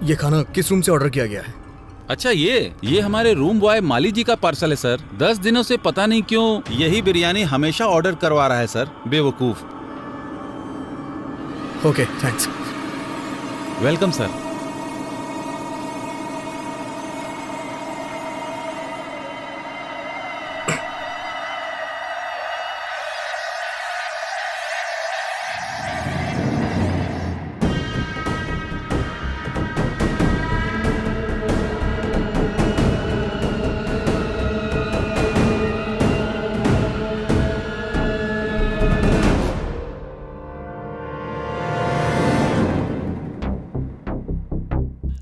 ये खाना किस रूम से ऑर्डर किया गया है? अच्छा ये हमारे रूम बॉय माली जी का पार्सल है सर। 10 दिनों से पता नहीं क्यों यही बिरयानी हमेशा ऑर्डर करवा रहा है सर, बेवकूफ। Okay, thanks. Welcome sir.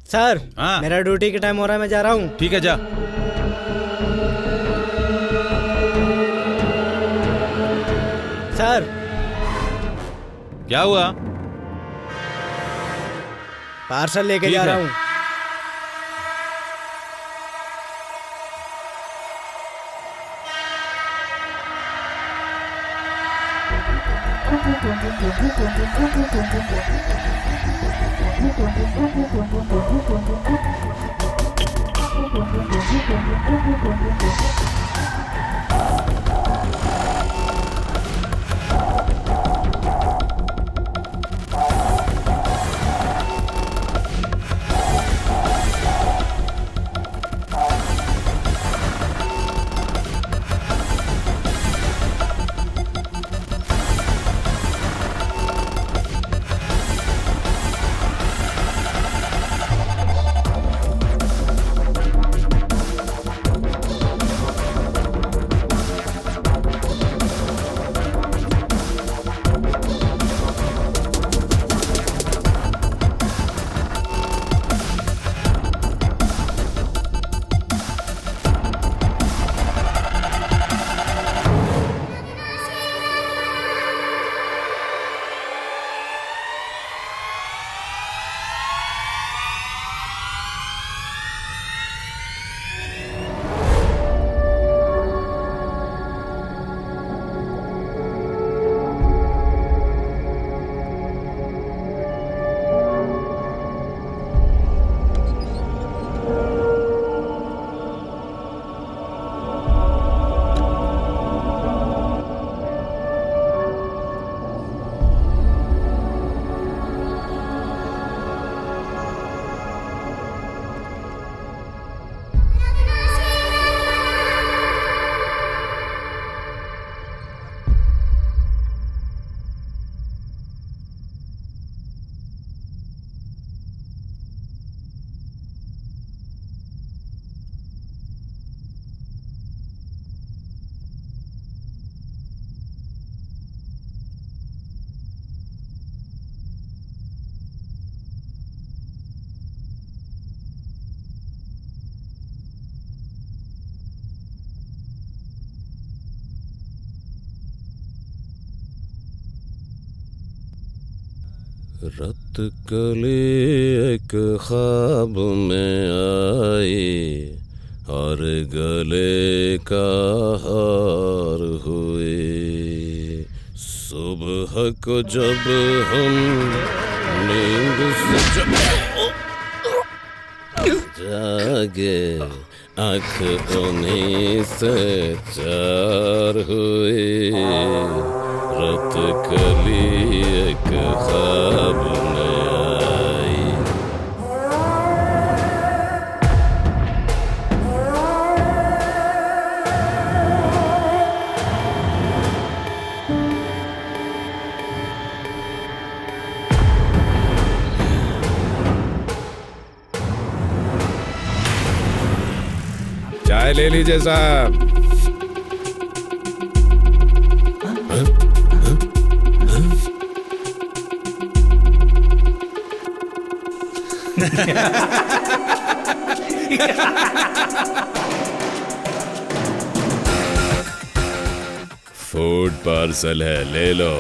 Sir, मेरा ड्यूटी का टाइम हो रहा है, मैं जा रहा हूँ। ठीक है, जा। सर, क्या हुआ? पार्सल लेके जा रहा हूँ। रत कले एक ख्वाब में आई और गले का हार हुए। सुबह को जब हम नींद से जागे आँख उन्हीं से चार हुए। रत कली एक ख्वाब में आई। चाय ले लीजिए साहब। फूड पार्सल है, ले लो।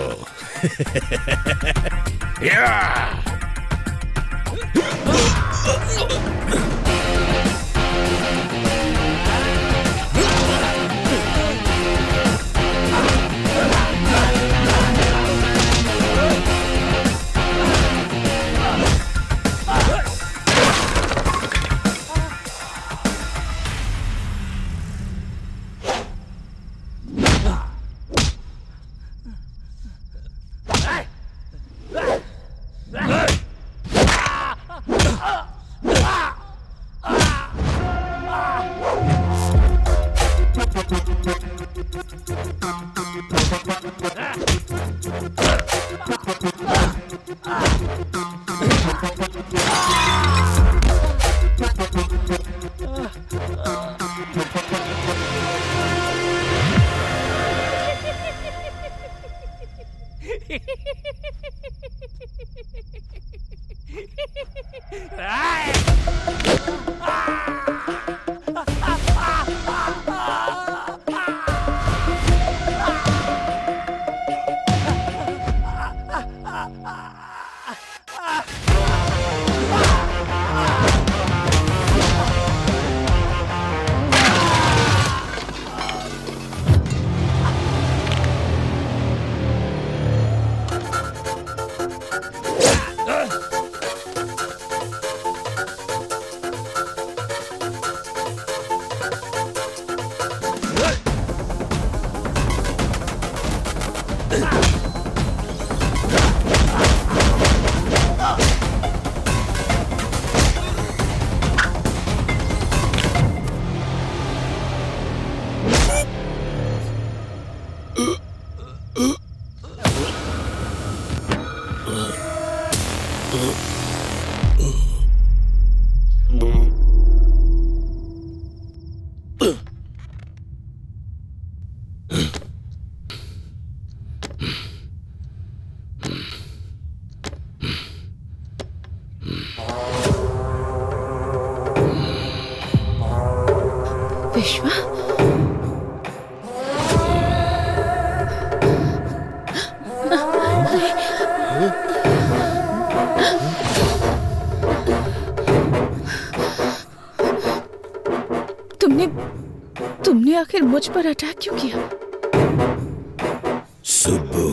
विश्वा, तुमने आखिर मुझ पर अटैक क्यों किया? सुब्बू,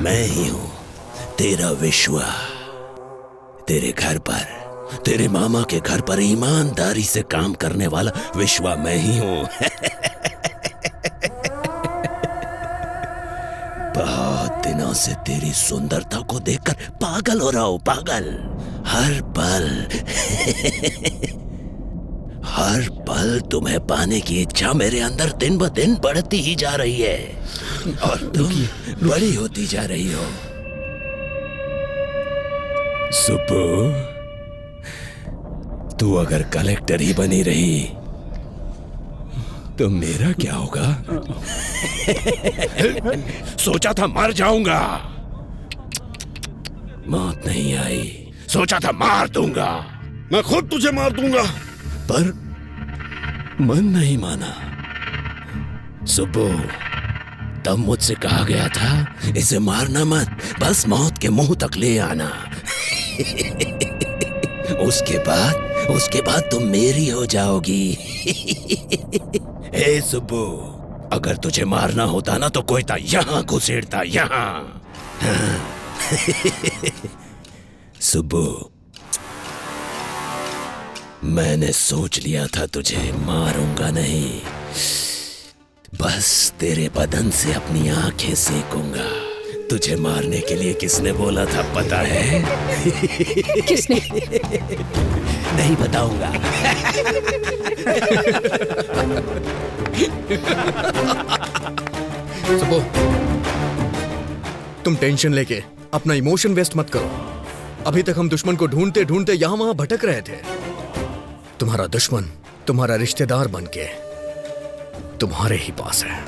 मैं ही हूँ तेरा विश्वा। तेरे घर पर, तेरे मामा के घर पर ईमानदारी से काम करने वाला विश्वा मैं ही हूँ। बहुत दिनों से तेरी सुंदरता को देखकर पागल हो रहा हूँ, पागल। हर पल तुम्हें पाने की इच्छा मेरे अंदर दिन ब दिन बढ़ती ही जा रही है और तुम बड़ी होती जा रही हो। सुब्बू, तू अगर कलेक्टर ही बनी रही तो मेरा क्या होगा? सोचा था मर जाऊंगा, मौत नहीं आई। सोचा था मार दूंगा, मैं खुद तुझे मार दूंगा, पर मन नहीं माना। सुब्बू, तब मुझसे कहा गया था इसे मारना मत, बस मौत के मुंह तक ले आना। उसके बाद तुम मेरी हो जाओगी। हे सुब्बू, अगर तुझे मारना होता ना तो कोई था यहाँ घुसेड़ता, यहाँ। सुब्बू, मैंने सोच लिया था तुझे मारूंगा नहीं, बस तेरे बदन से अपनी आंखें सेकूंगा। तुझे मारने के लिए किसने बोला था पता है? किसने? नहीं बताऊंगा। सुबो, तुम टेंशन लेके अपना इमोशन वेस्ट मत करो। अभी तक हम दुश्मन को ढूंढते ढूंढते यहां वहां भटक रहे थे। तुम्हारा दुश्मन तुम्हारा रिश्तेदार बनके तुम्हारे ही पास है।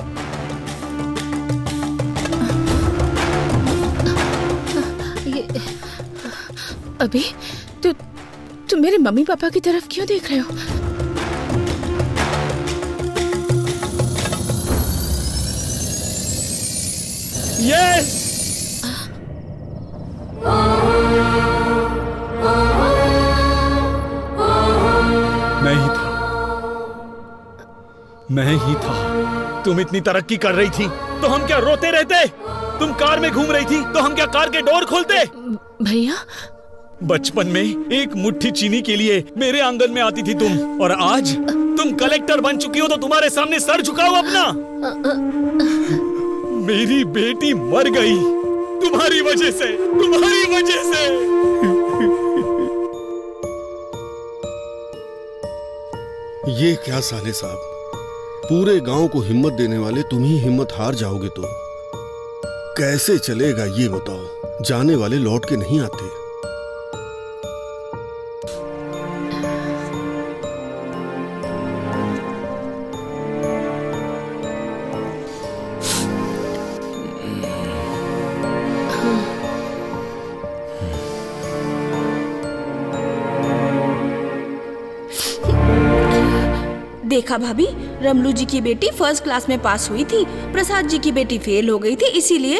अभी तुम मेरे मम्मी पापा की तरफ क्यों देख रहे हो? यस। मैं ही था। तुम इतनी तरक्की कर रही थी तो हम क्या रोते रहते? तुम कार में घूम रही थी तो हम क्या कार के डोर खोलते? भैया, बचपन में एक मुट्ठी चीनी के लिए मेरे आंगन में आती थी तुम, और आज तुम कलेक्टर बन चुकी हो तो तुम्हारे सामने सर झुकाओ अपना। मेरी बेटी मर गई तुम्हारी वजह से, तुम्हारी वजह से। ये क्या साले साहब, पूरे गांव को हिम्मत देने वाले तुम ही हिम्मत हार जाओगे तो कैसे चलेगा ये बताओ। जाने वाले लौट के नहीं आते। देखा भाभी, रमलू जी की बेटी फर्स्ट क्लास में पास हुई थी, प्रसाद जी की बेटी फेल हो गई थी, इसीलिए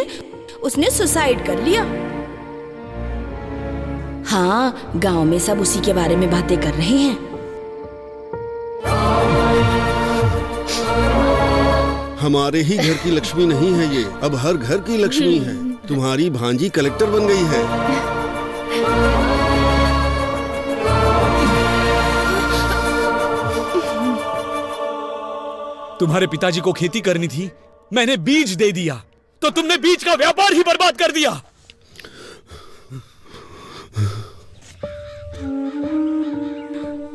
उसने सुसाइड कर लिया। हाँ, गांव में सब उसी के बारे में बातें कर रहे हैं। हमारे ही घर की लक्ष्मी नहीं है ये, अब हर घर की लक्ष्मी है। तुम्हारी भांजी कलेक्टर बन गई है। तुम्हारे पिताजी को खेती करनी थी, मैंने बीज दे दिया, तो तुमने बीज का व्यापार ही बर्बाद कर दिया।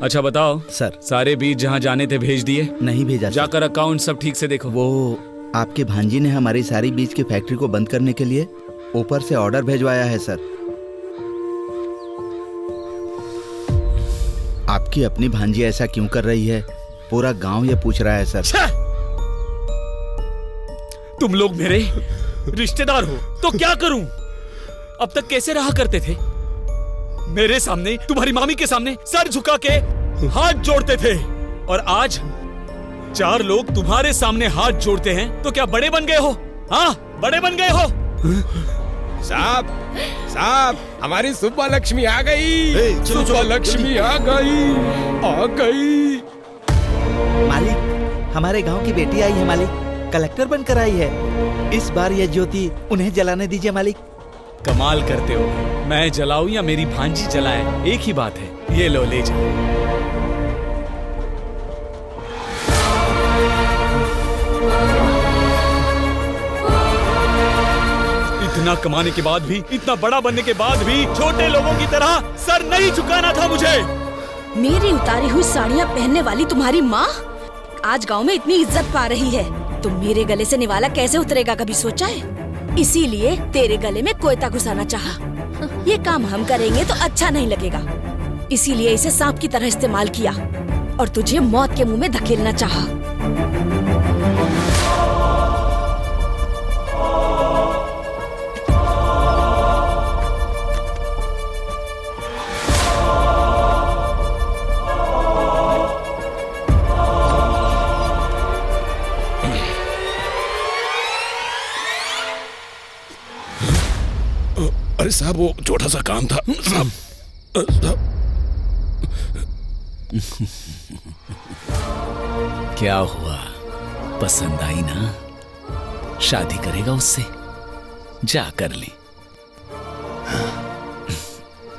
अच्छा बताओ सर, सारे बीज जहां जाने थे भेज दिए? नहीं भेजा। जाकर अकाउंट सब ठीक से देखो। वो आपके भांजी ने हमारी सारी बीज की फैक्ट्री को बंद करने के लिए ऊपर से ऑर्डर भेजवाया है सर। आपकी अपनी भांजी ऐसा क्यों कर रही है, पूरा गांव ये पूछ रहा है सर। तुम लोग मेरे रिश्तेदार हो तो क्या करूं? अब तक कैसे रहा करते थे? मेरे सामने, तुम्हारी मामी के सामने सर झुका के हाथ जोड़ते थे, और आज 4 लोग तुम्हारे सामने हाथ जोड़ते हैं तो क्या बड़े बन गए हो? हाँ, बड़े बन गए हो। साहब, साहब, हमारी सुब्बा लक्ष्मी आ गई। सुब्बा लक्ष्मी आ गई, आ गई। मालिक, हमारे गांव की बेटी आई है मालिक, कलेक्टर बनकर आई है। इस बार यह ज्योति उन्हें जलाने दीजिए मालिक। कमाल करते हो, मैं जलाऊं या मेरी भांजी जलाए, एक ही बात है। ये लो, ले जाओ। इतना कमाने के बाद भी, इतना बड़ा बनने के बाद भी छोटे लोगों की तरह सर नहीं झुकाना था मुझे। मेरी उतारी हुई साड़ियाँ पहनने वाली तुम्हारी माँ आज गांव में इतनी इज्जत पा रही है, तो मेरे गले से निवाला कैसे उतरेगा, कभी सोचा है? इसीलिए तेरे गले में कोयता घुसाना चाहा। ये काम हम करेंगे तो अच्छा नहीं लगेगा, इसीलिए इसे सांप की तरह इस्तेमाल किया और तुझे मौत के मुंह में धकेलना चाहा। अरे साहब, वो छोटा सा काम था साहब। क्या हुआ, पसंद आई ना? शादी करेगा उससे? जा कर ले,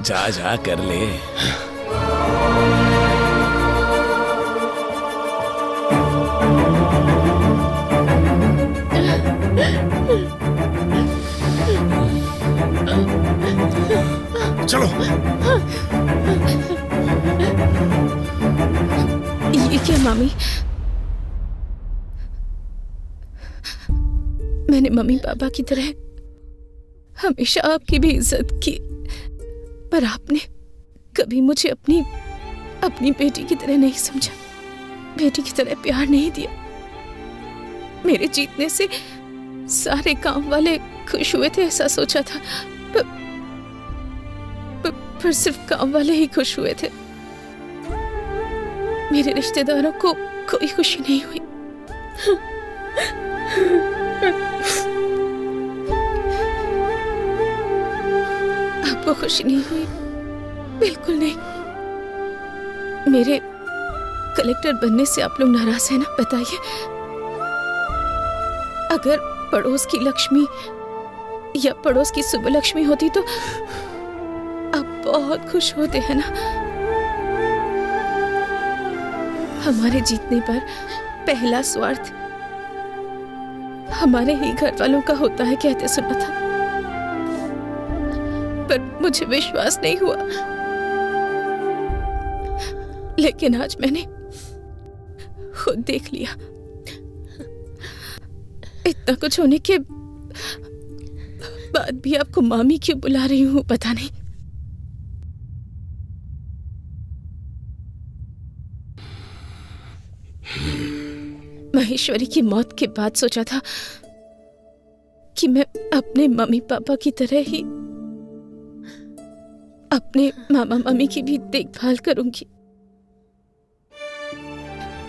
जा जा कर ले। चलो। ये क्या मामी? मैंने मम्मी पापा की तरह हमेशा आपकी भी इज्जत की, पर आपने कभी मुझे अपनी बेटी की तरह नहीं समझा, बेटी की तरह प्यार नहीं दिया। मेरे जीतने से सारे गांव वाले खुश हुए थे ऐसा सोचा था, पर सिर्फ गांव वाले ही खुश हुए थे। मेरे रिश्तेदारों को कोई खुशी नहीं हुई। आपको खुशी नहीं हुई? बिल्कुल नहीं। मेरे कलेक्टर बनने से आप लोग नाराज हैं ना? बताइए। अगर पड़ोस की लक्ष्मी या पड़ोस की सुबलक्ष्मी होती तो आप बहुत खुश होते हैं ना? हमारे जीतने पर पहला स्वार्थ हमारे ही घर वालों का होता है कहते सुना था, पर मुझे विश्वास नहीं हुआ। लेकिन आज मैंने खुद देख लिया। इतना कुछ होने के बाद भी आपको मामी क्यों बुला रही हूँ पता नहीं। महेश्वरी की मौत के बाद सोचा था कि मैं अपने मम्मी पापा की तरह ही अपने मामा मामी की भी देखभाल करूंगी,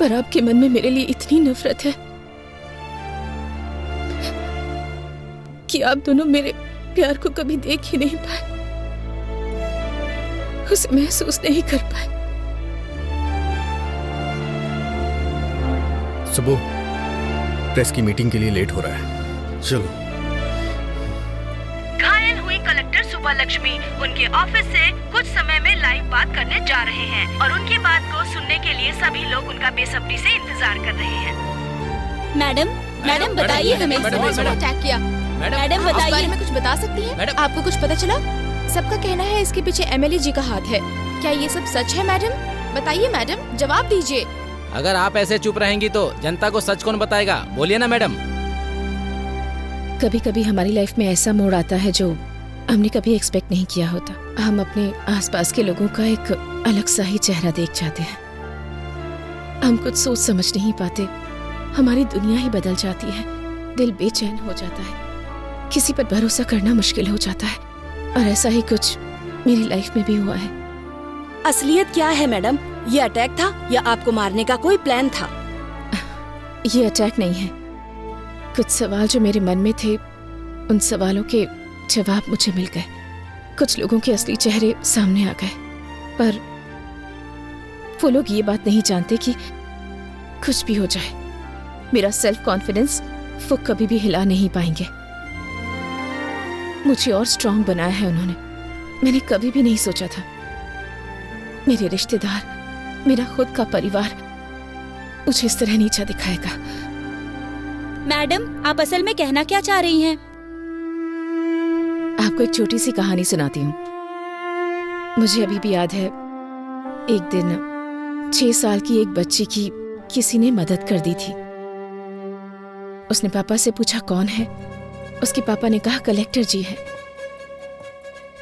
पर आपके मन में मेरे लिए इतनी नफरत है कि आप दोनों मेरे प्यार को कभी देख ही नहीं पाए, उसे महसूस नहीं कर पाए। सुबह प्रेस की मीटिंग के लिए लेट हो रहा है, चलो। घायल हुई कलेक्टर सुबलक्ष्मी उनके ऑफिस से कुछ समय में लाइव बात करने जा रहे हैं और उनकी बात को सुनने के लिए सभी लोग उनका बेसब्री से इंतजार कर रहे हैं। मैडम बताइए हमें अटैक किया। मैडम बताइए, बारे में कुछ बता सकती हैं? आपको कुछ पता चला? सबका कहना है इसके पीछे एमएलए जी का हाथ है। क्या ये सब सच है मैडम? बताइए मैडम, जवाब दीजिए। अगर आप ऐसे चुप रहेंगी तो जनता को सच कौन बताएगा? बोलिए ना मैडम। कभी कभी हमारी लाइफ में ऐसा मोड़ आता है जो हमने कभी एक्सपेक्ट नहीं किया होता। हम अपने आसपास के लोगों का एक अलग सा ही चेहरा देख जाते हैं। हम कुछ सोच समझ नहीं पाते, हमारी दुनिया ही बदल जाती है, दिल बेचैन हो जाता है, किसी पर भरोसा करना मुश्किल हो जाता है। और ऐसा ही कुछ मेरी लाइफ में भी हुआ है। असलियत क्या है मैडम? ये अटैक था या आपको मारने का कोई प्लान था? ये अटैक नहीं है। कुछ सवाल जो मेरे मन में थे, उन सवालों के जवाब मुझे मिल गए। कुछ लोगों के असली चेहरे सामने आ गए, पर वो लोग ये बात नहीं जानते कि कुछ भी हो जाए, मेरा सेल्फ कॉन्फिडेंस वो कभी भी हिला नहीं पाएंगे। मुझे और स्ट्रांग बनाया है उन्होंने। मैंने कभी भी नहीं सोचा था मेरे रिश्तेदार, मेरा खुद का परिवार मुझे इस तरह नीचा दिखाएगा। मैडम, आप असल में कहना क्या चाह रही हैं? आपको एक छोटी सी कहानी सुनाती हूँ। मुझे अभी भी याद है, एक दिन 6 साल की एक बच्ची की किसी ने मदद कर दी थी। उसने पापा से पूछा कौन है। उसके पापा ने कहा कलेक्टर जी है।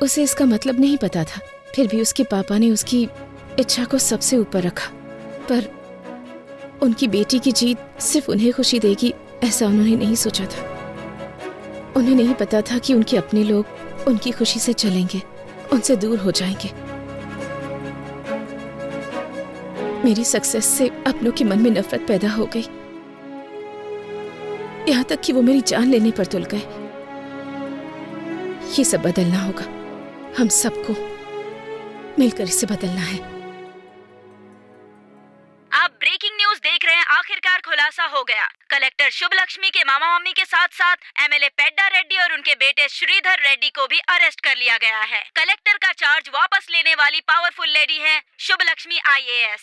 उसे इसका मतलब नहीं पता था, फिर भी उसके पापा ने उसकी इच्छा को सबसे ऊपर रखा। पर उनकी बेटी की जीत सिर्फ उन्हें खुशी देगी ऐसा उन्होंने नहीं सोचा था। उन्हें नहीं पता था कि उनके अपने लोग उनकी खुशी से चलेंगे, उनसे दूर हो जाएंगे। मेरी सक्सेस से अपनों के मन में नफरत पैदा हो गई, यहाँ तक कि वो मेरी जान लेने पर तुल गए। ये सब बदलना होगा, हम सबको मिलकर इसे बदलना है। आप ब्रेकिंग न्यूज देख रहे हैं। आखिरकार खुलासा हो गया। कलेक्टर शुभलक्ष्मी के मामा मामी के साथ साथ एमएलए पेड्डा रेड्डी और उनके बेटे श्रीधर रेड्डी को भी अरेस्ट कर लिया गया है। कलेक्टर का चार्ज वापस लेने वाली पावरफुल लेडी है शुभलक्ष्मी IAS।